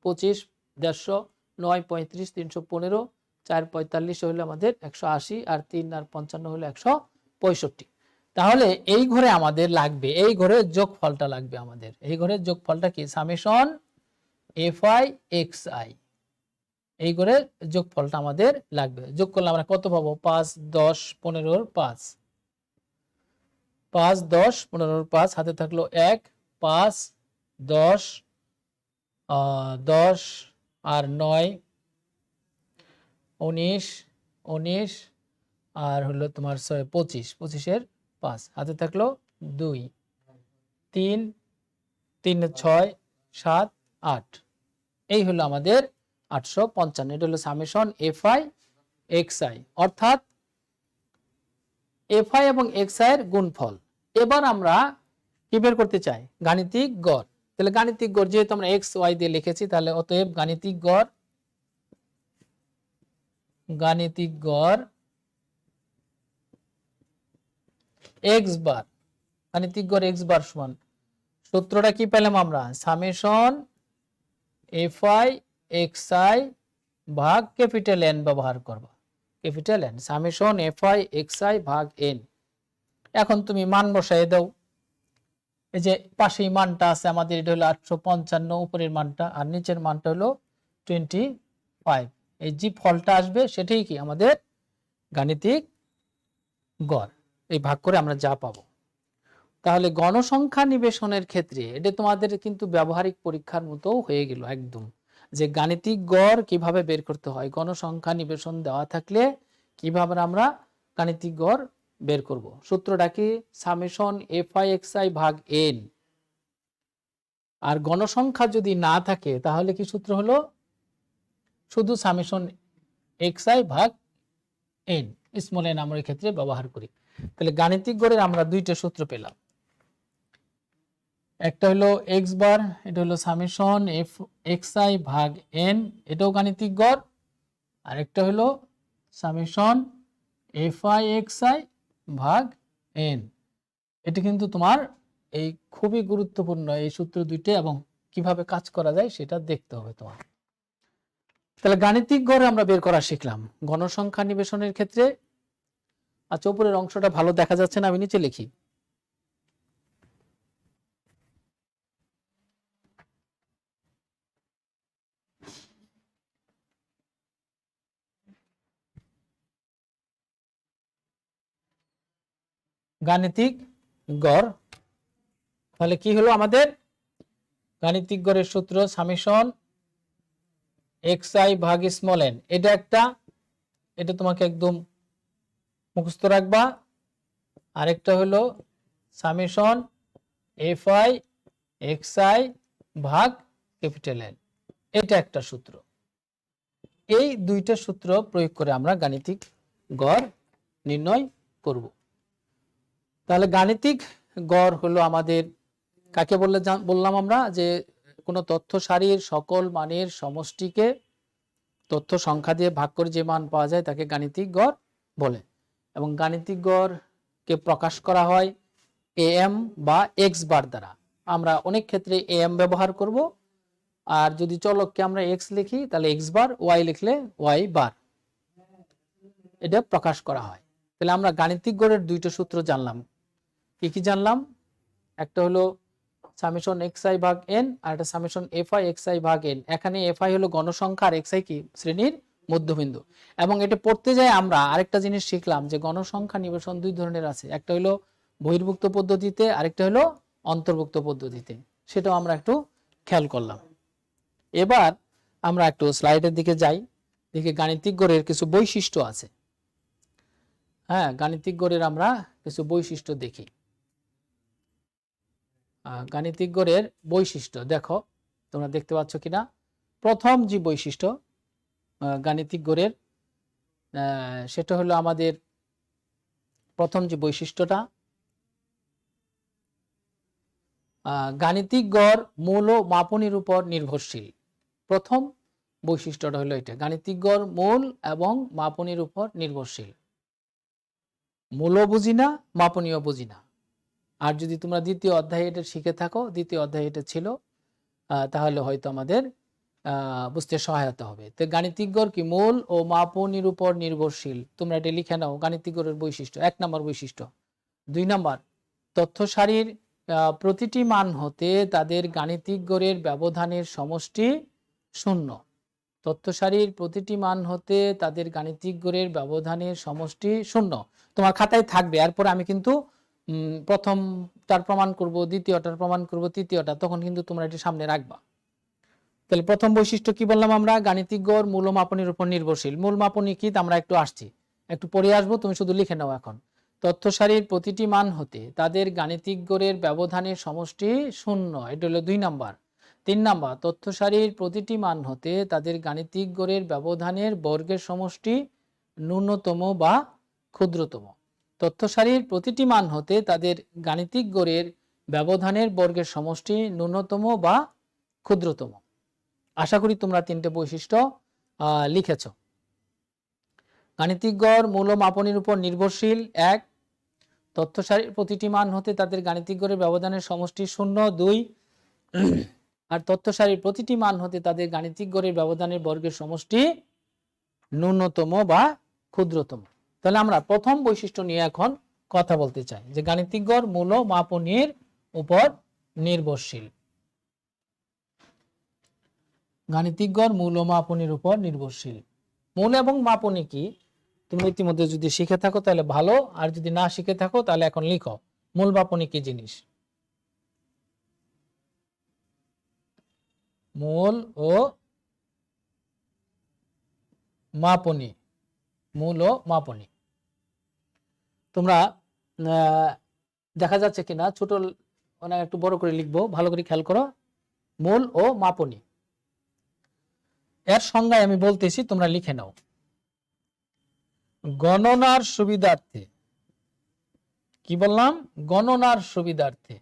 25 150, 9 35 315, 4 45 হলো আমাদের 180, আর 3 আর 55 হলো 165। তাহলে এই ঘরে আমাদের লাগবে, এই ঘরের যোগফলটা লাগবে আমাদের। এই ঘরের যোগফলটা কি? Summation F I x I, এই করে যোগফলটা আমাদের লাগবে। যোগ করলে আমরা কত পাবো? 5 10 15 5, 5 10 15 5, হাতে থাকলো 1, 5 10 10 আর 9 19 19 আর হলো তোমার 25, 25-এর 5, হাতে থাকলো 2, 3 3 6 7 8। এই হলো আমাদের 855। এটা হলো summation F I x I, অর্থাৎ এফ আই এবং এক্স আই এর গুণফল। এবার আমরা কি বের করতে চাই? গাণিতিক গড়। তাহলে গাণিতিক গড় যেহেতু আমরা এক্স ওয়াই দিয়ে লিখেছি, তাহলে অতএব গাণিতিক গড়, গাণিতিক গড় এক্স বার, গাণিতিক গড় এক্স বার সমান, সূত্রটা কি পেলাম আমরা? Summation F I x I ভাগ ক্যাপিটাল এন ব্যবহার করবা। Capital N, summation F I x I ভাগ এন। এখন তুমি মান বসাই দাও। এই যে পাশেই মানটা আছে আমাদের, এটা হলো 855 উপরের মানটা, আর নিচের মানটা হলো 25। এই যে ফলটা আসবে সেটাই কি আমাদের গাণিতিক গড়। এই ভাগ করে আমরা যা পাবো। তাহলে গণসংখ্যা নিবেশনের ক্ষেত্রে এটা তোমাদের কিন্তু ব্যবহারিক পরীক্ষার মতো হয়ে গেল একদম, যে গাণিতিক গড় কিভাবে বের করতে হয়। গণসংখ্যা নিবেশন দেওয়া থাকলে কিভাবে আমরা গাণিতিক গড় বের করব। সূত্রটা কি? Summation F I x I ভাগ এন। আর গণসংখ্যা যদি না থাকে তাহলে কি সূত্র হলো? শুধু সামেশন এক্স আই ভাগ এন, স্মল এন আমরা এই ক্ষেত্রে ব্যবহার করি। তাহলে গাণিতিক গড়ের আমরা দুইটা সূত্র পেলাম। একটা হলো এক্স বার, এটা হলো সামেশন এফ এক্স আই ভাগ এন, এটাও গাণিতিক গড়। আর একটা হলো summation F I x I ভাগ এন। এটা কিন্তু তোমার এই খুবই গুরুত্বপূর্ণ এই সূত্র দুইটা, এবং কিভাবে কাজ করা যায় সেটা দেখতে হবে তোমার। তাহলে গাণিতিক গড় আমরা বের করা শিখলাম গণসংখ্যা নিবেশনের ক্ষেত্রে। আচ্ছা, উপরের অংশটা ভালো দেখা যাচ্ছে না, আমি নিচে লিখি। গাণিতিক গড়, তাহলে কি হলো আমাদের? গাণিতিক গড়ের সূত্র সামেশন xi ভাগ স্মল n, এটা একটা, এটা তোমাকে একদম মুখস্থ রাখবা। আরেকটা হলো সামেশন fi xi ভাগ ক্যাপিটাল N, এটা একটা সূত্র। এই দুইটা সূত্র প্রয়োগ করে আমরা গাণিতিক গড় নির্ণয় করব। তাহলে গাণিতিক গড় হলো আমাদের কাকে বললাম আমরা, যে কোনো তথ্য সারির সকল মানের সমষ্টিকে তথ্য সংখ্যা দিয়ে ভাগ করে যে মান পাওয়া যায় তাকে গাণিতিক গড় বলে। এবং গাণিতিক গড়কে প্রকাশ করা হয় am বা x বার দ্বারা। আমরা অনেক ক্ষেত্রে am ব্যবহার করব, আর যদি চলককে আমরা x লিখি তাহলে x বার, y লিখলে y বার, এটা প্রকাশ করা হয়। তাহলে আমরা গাণিতিক গড়ের দুইটা সূত্র জানলাম। কি কি জানলাম? একটা হলো সামেশন xi ভাগ n, আর একটা সামেশন fi xi ভাগ n। এখানে fi হলো গণসংখ্যা আর xi কি শ্রেণীর মধ্যবিন্দু। এবং এটা পড়তে যায় আমরা আরেকটা জিনিস শিখলাম যে গণসংখ্যা নিবেশন দুই ধরনের আছে, একটা হলো বহির্ভুক্ত পদ্ধতিতে, আরেকটা হলো অন্তর্ভুক্ত পদ্ধতিতে, সেটাও আমরা একটু খেয়াল করলাম। এবার আমরা একটু স্লাইডের দিকে যাই, দেখি গাণিতিক গড়ের কিছু বৈশিষ্ট্য আছে। হ্যাঁ, গাণিতিক গড়ের আমরা কিছু বৈশিষ্ট্য দেখি। গাণিতিক গড়ের বৈশিষ্ট্য দেখো, তোমরা দেখতে পাচ্ছ কিনা। প্রথম যে বৈশিষ্ট্য গাণিতিক গড়ের, সেটা হলো আমাদের প্রথম যে বৈশিষ্ট্যটা, গাণিতিক গড় মূল ও মাপনীর উপর নির্ভরশীল। প্রথম বৈশিষ্ট্যটা হলো এটা, গাণিতিক গড় মূল এবং মাপনীর উপর নির্ভরশীল। মূলও বুঝি না, মাপনীয় বুঝি না। আর যদি তোমরা দ্বিতীয় অধ্যায়ে এটা শিখে থাকো, দ্বিতীয় অধ্যায়ে এটা ছিল, তাহলে হয়তো আমাদের বুঝতে সহায়তা হবে। তো গাণিতিক গড় কি মূল ও মাপনীর উপর নির্ভরশীল, তোমরা এটা লিখে নাও। গাণিতিক গড়ের বৈশিষ্ট্য, 1 নম্বর বৈশিষ্ট্য। 2 নম্বর, তথ্য সারির প্রতিটি মান হতে তাদের গাণিতিক গড়ের ব্যবধানের সমষ্টি শূন্য। তথ্য সারির প্রতিটি মান হতে তাদের গাণিতিক গড়ের ব্যবধানের সমষ্টি শূন্য। তোমার খাতায় থাকবে, এরপর আমি কিন্তু প্রথমটার প্রমাণ করব, দ্বিতীয়টার প্রমাণ করব, তৃতীয়টা, তখন কিন্তু তোমরা এটি সামনে রাখবা। তাহলে প্রথম বৈশিষ্ট্য কি বললাম আমরা? গাণিতিক গড় মূল ও মাপনীর উপর নির্ভরশীল। মূল মাপনী কি আমরা একটু আসছি, একটু পড়ে আসবো, তুমি শুধু লিখে নাও এখন। তথ্য সারির প্রতিটি মান হতে তাদের গাণিতিক গড়ের ব্যবধানের সমষ্টি শূন্য, এটা হলো 2 নাম্বার। 3 নাম্বার, তথ্য সারির প্রতিটি মান হতে তাদের গাণিতিক গড়ের ব্যবধানের বর্গের সমষ্টি ন্যূনতম বা ক্ষুদ্রতম। তথ্য সারির প্রতিটি মান হতে তাদের গাণিতিক গড়ের ব্যবধানের বর্গের সমষ্টি ন্যূনতম বা ক্ষুদ্রতম। আশা করি তোমরা 3টে বৈশিষ্ট্য লিখেছ। গাণিতিক গড় মূল ও মাপনীর উপর নির্ভরশীল 1, তথ্য সারির প্রতিটি মান হতে তাদের গাণিতিক গড়ের ব্যবধানের সমষ্টি 0, 2, আর তথ্য সারির প্রতিটি মান হতে তাদের গাণিতিক গড়ের ব্যবধানের বর্গের সমষ্টি ন্যূনতম বা ক্ষুদ্রতম। তাহলে আমরা প্রথম বৈশিষ্ট্য নিয়ে এখন কথা বলতে চাই, যে গাণিতিক গড় মূল ও মাপনীর উপর নির্ভরশীল। গাণিতিক গড় মূল ও মাপনীর উপর নির্ভরশীল। মূল এবং মাপনী কি তুমি ইতিমধ্যে যদি শিখে থাকো তাহলে ভালো, আর যদি না শিখে থাকো তাহলে এখন লিখো মূল মাপনী কি জিনিস। মূল ও মাপনী, মূল ও মাপনী। তোমরা দেখা যাচ্ছে কিনা, ছোট মানে একটু বড় করে লিখবো, ভালো করে খেয়াল করো। মূল ও মাপনী এর সংজ্ঞায় আমি বলতেছি, তোমরা লিখে নাও। গণনার সুবিধার্থে, কি বললাম? গণনার সুবিধার্থে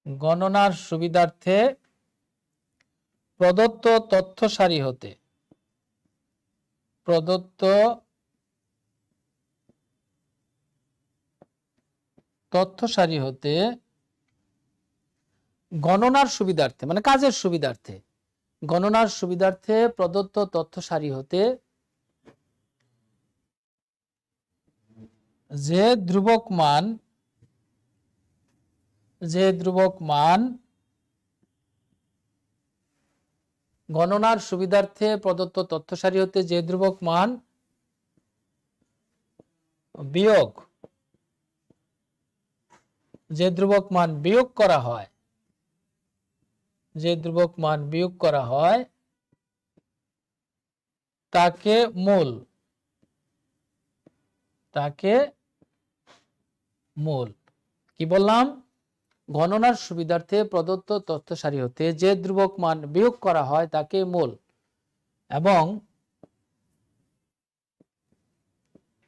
গণনার সুবিধার্থে প্রদত্ত তথ্য সারি হতে গণনার সুবিধার্থে মানে কাজের সুবিধার্থে, গণনার সুবিধার্থে প্রদত্ত তথ্য সারি হতে যে ধ্রুবক মান গণনার সুবিধার্থে প্রদত্ত তথ্য সারি হতে যে ধ্রুবক মান বিয়োগ করা হয় যে ধ্রুবক মান বিয়োগ করা হয় তাকে মূল, তাকে মূল। কি বললাম? গণনার সুবিধার্থে প্রদত্ত তথ্য সারি হতে যে ধ্রুবক মান বিয়োগ করা হয় তাকে মূল, এবং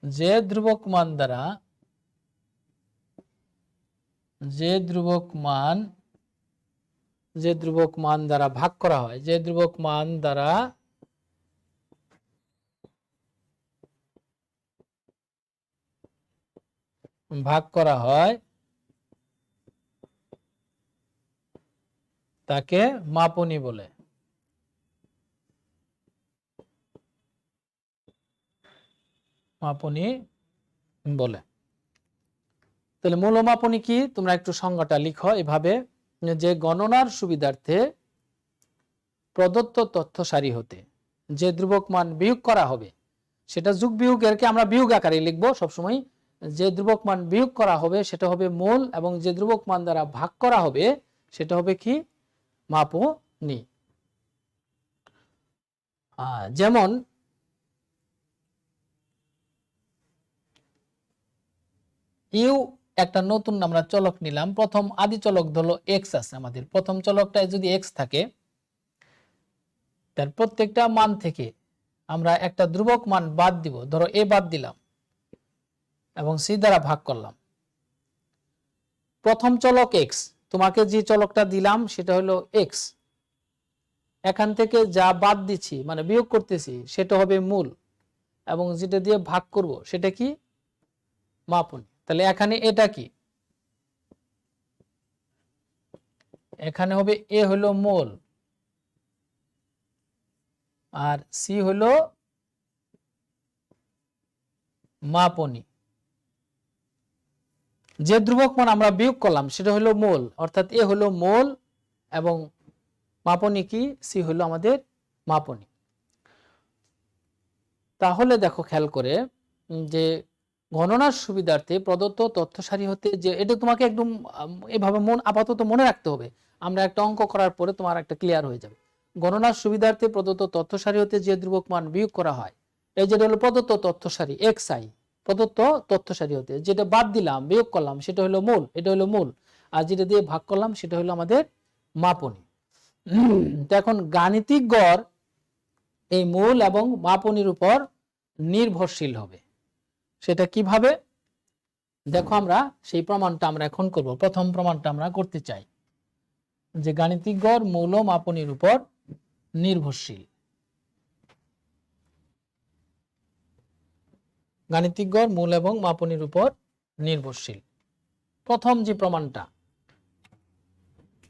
যে ধ্রুবক মান দ্বারা, যে ধ্রুবক মান দ্বারা ভাগ করা হয়, যে ধ্রুবক মান দ্বারা ভাগ করা হয় তাকে মাপনী বলে। মাপনী বলে। তাহলে মূল ও মাপনী কি? তোমরা একটু সংজ্ঞাটা লিখো এভাবে, যে গণনার সুবিধার্থে প্রদত্ত তথ্য সারি হতে যে ধ্রুবক মান বিয়োগ করা হবে, সেটা যোগ বিয়োগেরকে আমরা বিয়োগ আকারে লিখবো সবসময়। যে ধ্রুবক মান বিয়োগ করা হবে সেটা হবে মূল, এবং যে ধ্রুবক মান দ্বারা ভাগ করা হবে সেটা হবে কি? মাপনী। যেমন ইউ একটা নতুন আমরা চলক নিলাম, প্রথম আদি চলক ধরো এক্স আছে আমাদের, প্রথম চলকটায় যদি এক্স থাকে তার প্রত্যেকটা মান থেকে আমরা একটা ধ্রুবক মান বাদ দিব, ধরো এ বাদ দিলাম এবং সি দ্বারা ভাগ করলাম। প্রথম চলক এক্স, তোমাকে যে চলকটা দিলাম সেটা হলো এক্স, এখান থেকে যা বাদ দিচ্ছি মানে বিয়োগ করতেছি সেটা হবে মূল, এবং যেটা দিয়ে ভাগ করব সেটা কি? মাপনী। তাহলে এখানে এটা কি? এখানে হবে এ হলো মূল আর সি হলো মাপনী। যে ধ্রুবক মান আমরা বিয়োগ করলাম সেটা হলো মূল, অর্থাৎ এ হলো মূল এবং মাপনী কি? সি হলো আমাদের মাপনী। তাহলে দেখো খেয়াল করে, যে গণনার সুবিধার্থে প্রদত্ত তথ্য সারি হতে যে, এটা তোমাকে একদম এভাবে আপাতত মনে রাখতে হবে, আমরা একটা অঙ্ক করার পরে তোমার একটা ক্লিয়ার হয়ে যাবে। গণনার সুবিধার্থে প্রদত্ত তথ্য সারি হতে যে ধ্রুবক মান বিয়োগ করা হয়, এই যেটা হলো প্রদত্ত তথ্য সারি এক্স আই, প্রদত্ত তথ্য সারি হতে যেটা বাদ দিলাম বিয়োগ করলাম সেটা হলো মূল, এটা হলো মূল, আর যেটা দিয়ে ভাগ করলাম সেটা হলো আমাদের মাপনী। তো এখন গাণিতিক গড় এই মূল এবং মাপনীর উপর নির্ভরশীল হবে। সেটা কিভাবে? দেখো আমরা সেই প্রমাণটা আমরা এখন করব। প্রথম প্রমাণটা আমরা করতে চাই যে গাণিতিক গড় মূল ও মাপনীর উপর নির্ভরশীল। গাণিতিক গড় মূল এবং মাপনীর উপর নির্ভরশীল। প্রথম যে প্রমাণটা,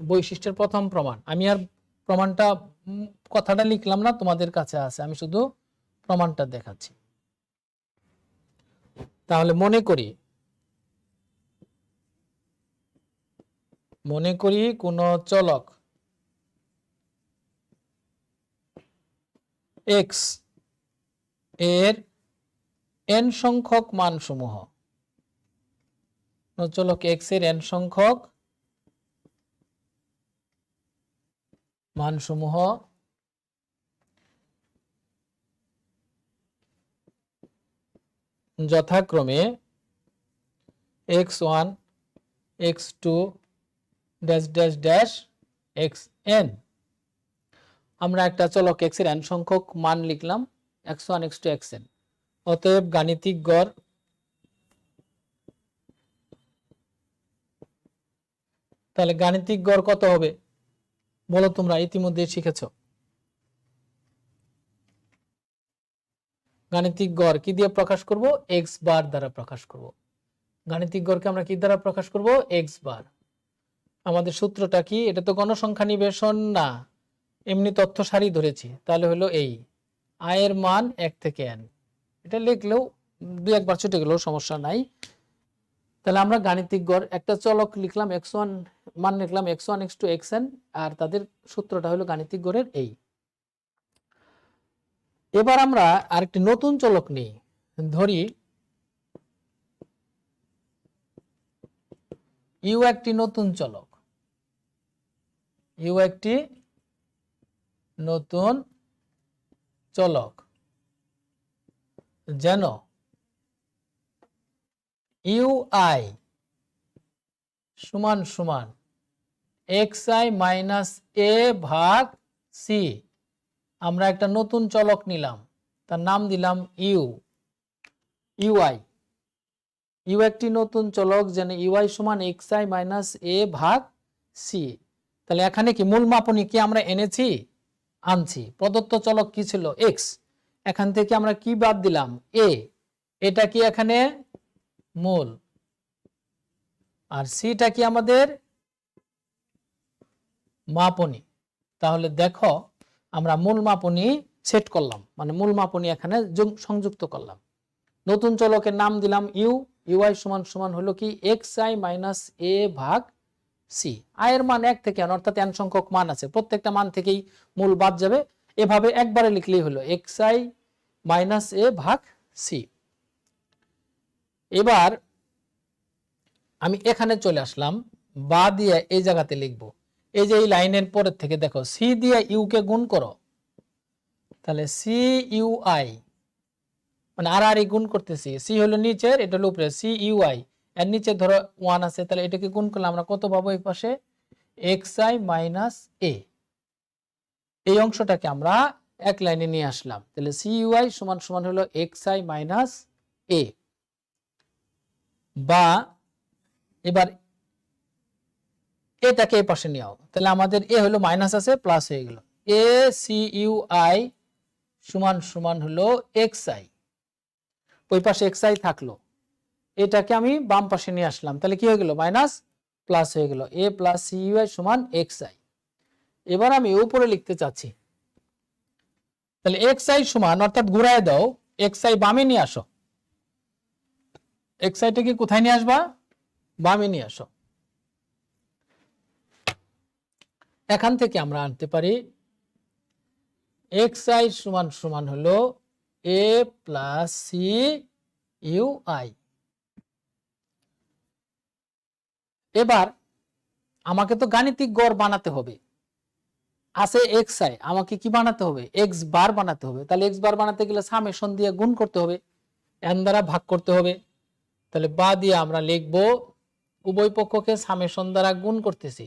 বৈশিষ্ট্যের প্রথম প্রমাণ, আমি আর প্রমাণটা কথাটা লিখলাম না, তোমাদের কাছে আছে, আমি শুধু প্রমাণটা দেখাচ্ছি। তাহলে মনে করি কোন চলক এক্স এর n সংখ্যক মানসমূহ, চলক এক্স এর n সংখ্যক মানসমূহ যথাক্রমে x1 x2 dash dash dash xn। আমরা একটা চলক x এর n সংখ্যক মান লিখলাম x1 x2 xn। অতএব গাণিতিক গড় তাহলে গাণিতিক গড় কত হবে বলো? তোমরা ইতিমধ্যে শিখেছো গাণিতিক গড় কি দিয়ে প্রকাশ করব? x বার দ্বারা প্রকাশ করব। গাণিতিক গড়কে আমরা কি দ্বারা প্রকাশ করব? x বার। আমাদের সূত্রটা কি? এটা তো গণসংখ্যা নিবেশন না, এমনি তথ্য সারি ধরেছি, তাহলে হলো এই আয়ের মান 1 থেকে n। এটা লিখলেও দুই একবার ছুটে গেলেও সমস্যা নাই। তাহলে আমরা গাণিতিক গড় একটা চলক লিখলাম x1 মান লিখলাম x1 x2 xn, আর তাদের সূত্রটা হলো গাণিতিক গড়ের এই। এবার আমরা আরেকটি নতুন চলক নিই, ধরি ইউ একটি নতুন চলক, ইউ একটি নতুন চলক যেন ইউ আই সমান সমান এক্স আই মাইনাস এ ভাগ সি। আমরা একটা নতুন চলক নিলাম, তার নাম দিলাম ইউআই। ইউ একটি নতুন চলক যেন ইউআই সমান এক্স আই মাইনাস এ ভাগ সি। তাহলে এখানে কি মূল মাপনী কি আমরা এনেছি? আনছি। প্রদত্ত চলক কি ছিল? এক্স। এখান থেকে আমরা কি বাদ দিলাম? এ। এটা কি এখানে মূল, আর সিটা কি আমাদের মাপনী। তাহলে দেখো আমরা মূল মাপনী সেট করলাম, মানে মূল মাপনী এখানে সংযুক্ত করলাম। নতুন চলকের নাম দিলাম ইউআই সমান সমান হলো কি এক্স আই মাইনাস এ ভাগ সি। আয়ের মান 1 থেকে n, অর্থাৎ n সংখ্যক মান আছে, প্রত্যেকটা মান থেকেই মূল বাদ যাবে। এভাবে একবারে লিখলেই হলো এক্স আই মাইনাস এ ভাগ সি। এবার আমি এখানে চলে আসলাম, বা দিয়ে এই জায়গাতে লিখব। এই যে এই লাইনের পরের থেকে দেখো সি দিয়ে ইউ কে গুণ করো, তাহলে সি ইউ আই, মানে আর গুণ করতেছি। সি হলো নিচের, এটা হলো উপরে। সি ইউ আই এর নিচে ধরো 1 আছে, তাহলে এটাকে গুণ করলে আমরা কত পাবো? এই পাশে এক্স আই মাইনাস এ। এই অংশটাকে আমরা এক লাইনে নিয়ে আসলাম, তাহলে সি ইউ আই সমান সমান হলো এক্স আই মাইনাস এ। বা এবার এটাকে এই পাশে নিয়ে আও, তাহলে আমাদের এ হলো মাইনাস আছে, প্লাস হয়ে গেল। এ সি ইউ আই সমান সমান হলো এক্স আই, ওই পাশে এক্স আই থাকলো, এটাকে আমি বাম পাশে নিয়ে আসলাম, তাহলে কি হয়ে গেল? মাইনাস প্লাস হয়ে গেল। এ প্লাস সি ইউ আই সমান এক্স আই। এবার আমি উপরে লিখতে চাচ্ছি, তাহলে এক্স আই সমান, অর্থাৎ ঘুরায় দাও, এক্স আই বামে নিয়ে আসো। এক্স আইটাকে কোথায় নিয়ে আসবা? বামে নিয়ে আসো। এখান থেকে আমরা আনতে পারি এক্স আই সমান সমান হলো এ প্লাস সি ইউ আই। এবার আমাকে তো গাণিতিক গড় বানাতে হবে, আছে এক্স আই, আমাকে কি বানাতে হবে? এক্স বার বানাতে হবে। তাহলে এক্স বার বানাতে গেলে সামেশন দিয়ে গুণ করতে হবে, এন দ্বারা ভাগ করতে হবে। তাহলে বা দিয়ে আমরা লিখব, উভয় পক্ষকে সামেশন দ্বারা গুণ করতেছি।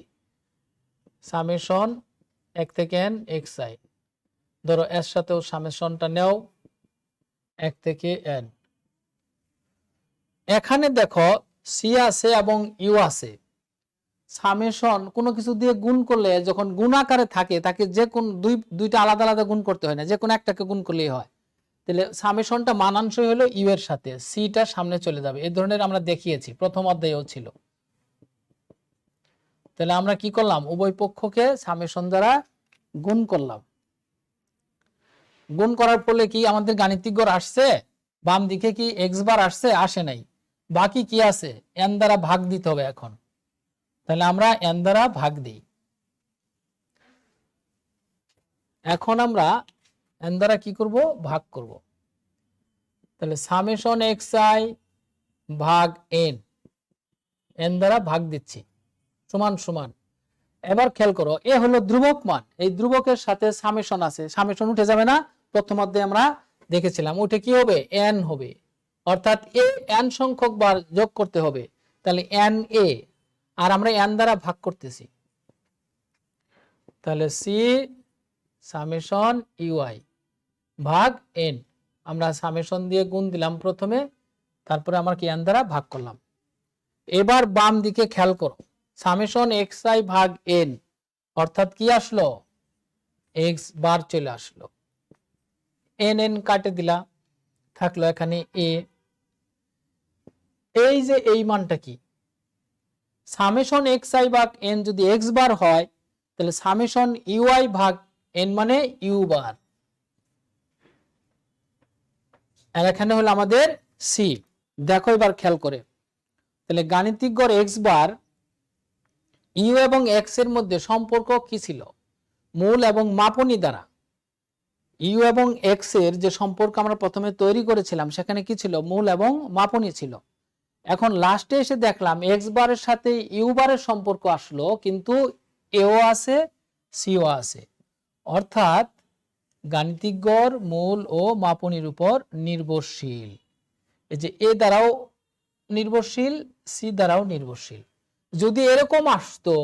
সামেশন 1 থেকে n এক্স আই, ধরো এর সাথেও সামেশনটা নেও 1 থেকে n। এখানে দেখো সি আছে এবং ইউ আছে। সামেশন কোনো কিছু দিয়ে গুণ করলে যখন গুণ আকারে থাকে, তাকে যে কোন দুইটা আলাদা আলাদা গুণ করতে হয় না, যে কোনো একটাকে গুণ করলেই হয়। তাহলে সামেশনটা মানানসই হলো ইউ এর সাথে, সিটা সামনে চলে যাবে। এই ধরনের আমরা দেখিয়েছি, প্রথম অধ্যায়েও ছিল। তাহলে আমরা কি করলাম? উভয় পক্ষকে সামেশন দ্বারা গুণ করলাম। গুণ করার ফলে কি আমাদের গাণিতিক গড় আসছে? বাম দিকে কি এক্স বার আসছে? আসে নাই। বাকি কি আছে? এন দ্বারা ভাগ দিতে হবে এখন। তাহলে আমরা এন দ্বারা ভাগ দিই। এখন আমরা এন দ্বারা কি করব? ভাগ করব। তাহলে সামেশন এক্স আই ভাগ এন, এন দ্বারা ভাগ দিচ্ছি, সমান সমান। এবার খেয়াল করো, এ হলো ধ্রুবক মান, এই ধ্রুবকের সাথে সামেশন আছে, সামেশন উঠে যাবে না? প্রথম অধ্যায়ে আমরা দেখেছিলাম, উঠে কি হবে? এন হবে, অর্থাৎ এ এন সংখ্যক বার যোগ করতে হবে। তাহলে এন এ, আর আমরা এন দ্বারা ভাগ করতেছি, তাহলে সি সামেশন ইউআই ভাগ এন। আমরা সামেশন দিয়ে গুণ দিলাম প্রথমে, তারপরে আমরা কি এন দ্বারা ভাগ করলাম। এবার বাম দিকে খেয়াল করো, সামেশন এক্স আই ভাগ এন, অর্থাৎ কি আসলো? এক্স বার চলে আসলো। এন এন কাটে দিলা, থাকলো এখানে এ। এই যে এই মানটা কি? সামেশন এক্স আই ভাগ এন যদি এক্স বার হয়, তাহলে সামেশন ইউআই ভাগ এন মানে ইউ বার। আর এখানে হলো আমাদের সি। দেখো এবার খেয়াল করে, তাহলে গাণিতিক গড় এক্স বার, ইউ এবং এক্স এর মধ্যে সম্পর্ক কি ছিল? মূল এবং মাপনী দ্বারা। ইউ এবং এক্স এর যে সম্পর্ক আমরা প্রথমে তৈরি করেছিলাম, সেখানে কি ছিল? মূল এবং মাপনী ছিল। এখন লাস্টে এসে দেখলাম এক্স বারের সাথে ইউ বারের সম্পর্ক আসলো, কিন্তু এও আছে সিও আছে। অর্থাৎ গাণিতিক গড় মূল ও মাপনীর উপর নির্ভরশীল। এই যে এ দ্বারাও নির্ভরশীল, সি দ্বারাও নির্ভরশীল। যদি এরকম আসতো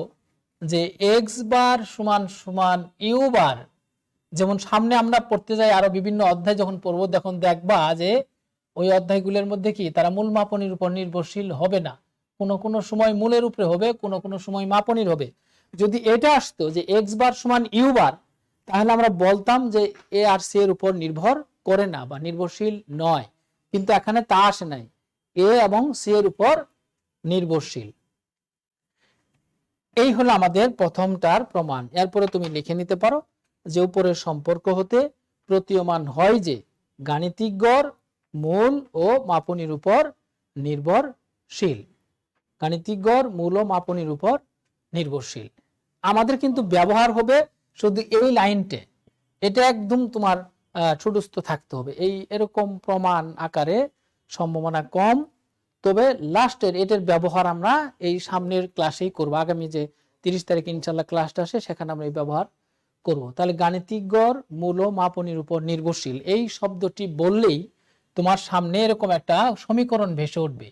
যে এক্স বার সমান সমান ইউ বার, যেমন সামনে আমরা পড়তে যাই আরো বিভিন্ন অধ্যায় যখন পড়বো তখন দেখবা যে ওই অধ্যায়গুলোর মধ্যে কি তারা মূল মাপনীর উপর নির্ভরশীল হবে না, কোনো কোনো সময় মূলের উপরে হবে, কোনো কোনো সময় মাপনীর হবে। যদি এটা আসতো যে এক্স বার সমান ইউ বার, তাহলে আমরা বলতাম যে এ আর সি এর উপর নির্ভর করে না বা নির্ভরশীল নয়। কিন্তু এখানে তা আসে নাই, এ এবং সি এর উপর নির্ভরশীল। এই হলো আমাদের প্রথমটার প্রমাণ। এরপরে তুমি লিখে নিতে পারো যে উপরের সম্পর্ক হতে প্রতীয়মান হয় যে গাণিতিক গড় মূল ও মাপনীর উপর নির্ভরশীল। গাণিতিক গড় মূল ও মাপনীর উপর নির্ভরশীল। আমাদের কিন্তু ব্যবহার হবে শুধু এই লাইনটে, এটা একদম তোমার ছোটস্থ থাকতে হবে। এই এরকম প্রমাণ আকারে সম্ভাবনা কম, তবে লাস্টের এটার ব্যবহার আমরা এই সামনের ক্লাসেই করব। আগামী যে 30 তারিখ ইনশাল্লাহ ক্লাসটা আসে সেখানে আমরা এই ব্যবহার করব। তাহলে গাণিতিক গড় মূল ও মাপনীর উপর নির্ভরশীল এই শব্দটি বললেই তোমার সামনে এরকম একটা সমীকরণ ভেসে উঠবে।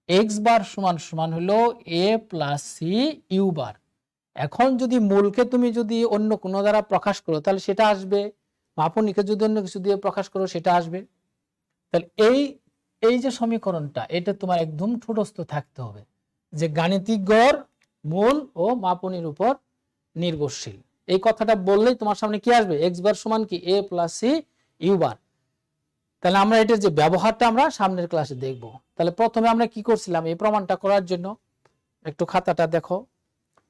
এক্স বার সমান সমান হলো এ প্লাস সি ইউ বার। এখন যদি মূলকে তুমি যদি অন্য কোনো দ্বারা প্রকাশ করো তাহলে সেটা আসবে, মাপনীকে যদি অন্য কিছু দিয়ে প্রকাশ করো সেটা আসবে। তাহলে এই যে সমীকরণটা এটা তোমার একদম ঠোঁটস্থ থাকতে হবে যে গাণিতিক গড় মূল ও মাপনীর উপর নির্ভরশীল। এই কথাটা বললেই তোমার সামনে কি আসবে, এক্স বার সমান কি এ প্লাস সি ইউ বার। তাহলে আমরা এটার যে ব্যবহারটা আমরা সামনের ক্লাসে দেখব। তাহলে প্রথমে আমরা কি করছিলাম এই প্রমাণটা করার জন্য, একটু খাতাটা দেখো।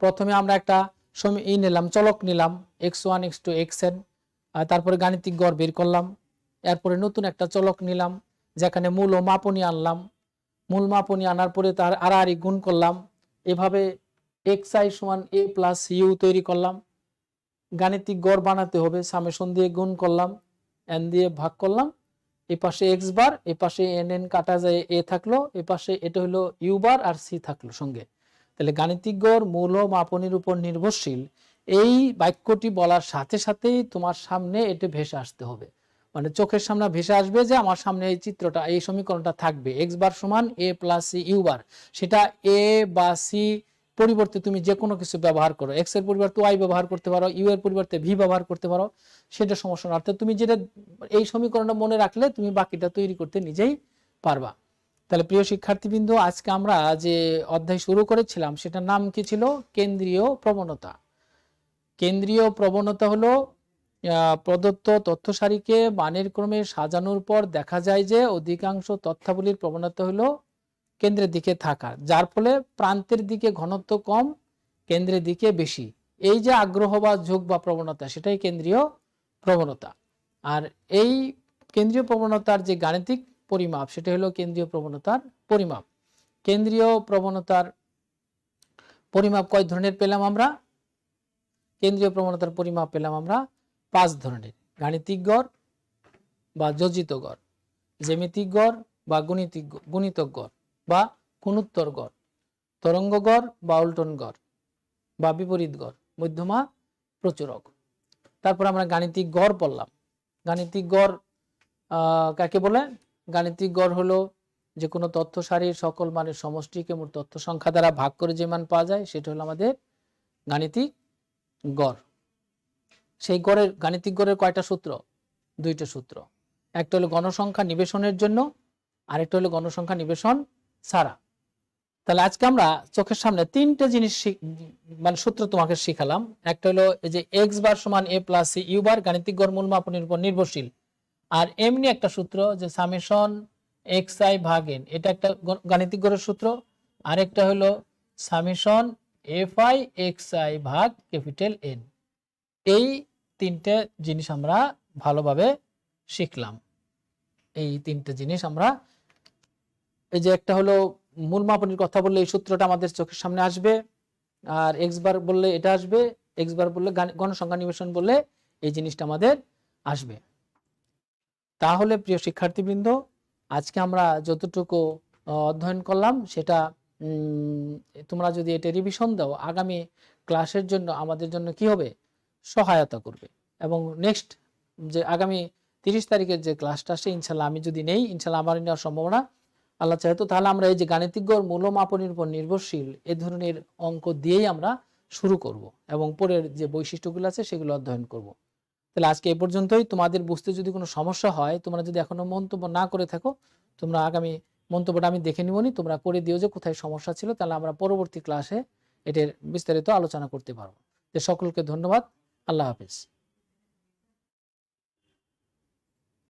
প্রথমে আমরা একটা নিলাম, চলক নিলাম x1 x2 xn, তারপরে গাণিতিক গড় বের করলাম। এরপরে নতুন একটা চলক নিলাম যেখানে মূল ও মাপনী আনলাম, মূল মাপনী আনার পরে তার আড়াআড়ি গুণ করলাম। এভাবে xi সমান a প্লাস ইউ তৈরি করলাম। গাণিতিক গড় বানাতে হবে, সামেশন দিয়ে গুণ করলাম, n দিয়ে ভাগ করলাম। এই পাশে এক্স বার, এই পাশে এন কাটা যায় এ থাকলো, এই পাশে এটা হলো ইউ বার আর সি থাকলো সঙ্গে। তাহলে গাণিতিক গড় মূল ও মাপনীর উপর নির্ভরশীল এই বাক্যটি বলার সাথে সাথেই তোমার সামনে এটা ভেসে আসতে হবে, মানে চোখের সামনে ভেসে আসবে যে আমার সামনে এই চিত্রটা, এই সমীকরণটা থাকবে এক্স বার সমান এ প্লাস সি ইউ বার। সেটা এ বা সি পরিবর্তে তুমি যে কোনো কিছু ব্যবহার করো, এক্স এর পরিবর্তে ওয়াই ব্যবহার করতে পারো, ইউ এর পরিবর্তে ভি ব্যবহার করতে পারো, সেটা সমস্যা না। অর্থাৎ তুমি যেটা এই সমীকরণটা মনে রাখলে তুমি বাকিটা তৈরি করতে নিজেই পারবা। তাহলে প্রিয় শিক্ষার্থীবৃন্দ, আজকে আমরা যে অধ্যায় শুরু করেছিলাম সেটার নাম কি ছিল, কেন্দ্রীয় প্রবণতা। কেন্দ্রীয় প্রবণতা হলো প্রদত্ত তথ্য সারিকে মানের ক্রমে সাজানোর পর দেখা যায় যে অধিকাংশ তথ্যাবলীর প্রবণতা হলো কেন্দ্রের দিকে থাকা, যার ফলে প্রান্তের দিকে ঘনত্ব কম, কেন্দ্রের দিকে বেশি। এই যে আগ্রহ বা ঝোঁক বা প্রবণতা সেটাই কেন্দ্রীয় প্রবণতা। আর এই কেন্দ্রীয় প্রবণতার যে গাণিতিক পরিমাপ সেটা হলো কেন্দ্রীয় প্রবণতার পরিমাপ। কেন্দ্রীয় প্রবণতার পরিমাপ কয় ধরনের পেলাম আমরা, কেন্দ্রীয় প্রবণতার পরিমাপ পেলাম আমরা 5 ধরনের। গাণিতিক গড় বা যোজিত গড়, জ্যামিতিক গড় বা গুণিতক গড় বা গুণোত্তর গড়, তরঙ্গ গড় বা উল্টন গড় বা বিপরীত গড়, মধ্যমা প্রচুরক। তারপর আমরা গাণিতিক গড় পড়লাম। গাণিতিক গড় কাকে বলে, গাণিতিক গড় হলো যে কোনো তথ্য সারির সকল মানের সমষ্টিকে মোট তথ্য সংখ্যা দ্বারা ভাগ করে যে মান পাওয়া যায় সেটা হলো আমাদের গাণিতিক গড়। সেই গড়ের গাণিতিক গড়ের কয়টা সূত্র, 2টা সূত্র। একটা হলো গণসংখ্যা নিবেশনের জন্য, আরেকটা হলো গণসংখ্যা নিবেশন ছাড়া। তাহলে আজকে আমরা চোখের সামনে 3টে জিনিস মানে সূত্র তোমাকে শিখালাম। একটা হলো এই যে এক্স বার সমান এ প্লাস সি ইউ বার, গাণিতিক গড় মূল মাপনের উপর নির্ভরশীল। আর এমনি একটা সূত্র যে সামেশন এক্স আই ভাগ এন, এটা একটা গাণিতিক গড়ের সূত্র। আরেকটা হলো summation F I x I ভাগ ক্যাপিটাল এন। এই 3টে জিনিস আমরা ভালোভাবে শিখলাম। এই 3টে জিনিস আমরা, এই যে একটা হলো মূল মাপনের কথা বললে এই সূত্রটা আমাদের চোখের সামনে আসবে, আর এক্স বার বললে এটা আসবে, এক্স বার বললে গণসংখ্যা নিবেশন বললে এই জিনিসটা আমাদের আসবে। তাহলে প্রিয় শিক্ষার্থীবৃন্দ, আজকে আমরা যতটুকু অধ্যয়ন করলাম সেটা তোমরা যদি এটা রিভিশন দাও আগামী ক্লাসের জন্য আমাদের জন্য কি হবে, সহায়তা করবে। এবং নেক্সট যে আগামী 30 তারিখের যে ক্লাসটা আসে ইনশাল্লাহ আমি যদি নেই, ইনশাল্লাহ আমার নেওয়ার সম্ভাবনা আল্লাহ চাহে তো, তাহলে আমরা এই যে গাণিতিজ্ঞর মূল্যমাপনের উপর নির্ভরশীল এ ধরনের অঙ্ক দিয়েই আমরা শুরু করব এবং পরের যে বৈশিষ্ট্যগুলো আছে সেগুলো অধ্যয়ন করব। তাহলে আজকে এ পর্যন্তই। তোমাদের বুঝতে যদি কোনো সমস্যা হয়, তোমরা যদি এখনো মন্তব্য না করে থাকো, তোমরা আগামী মন্তব্যটা আমি দেখে নিবনি, তোমরা করে দিও যে কোথায় সমস্যা ছিল, তাহলে আমরা পরবর্তী ক্লাসে এটার বিস্তারিত আলোচনা করতে পারবো। তো সকলকে ধন্যবাদ। আল্লাহ হাফিজ।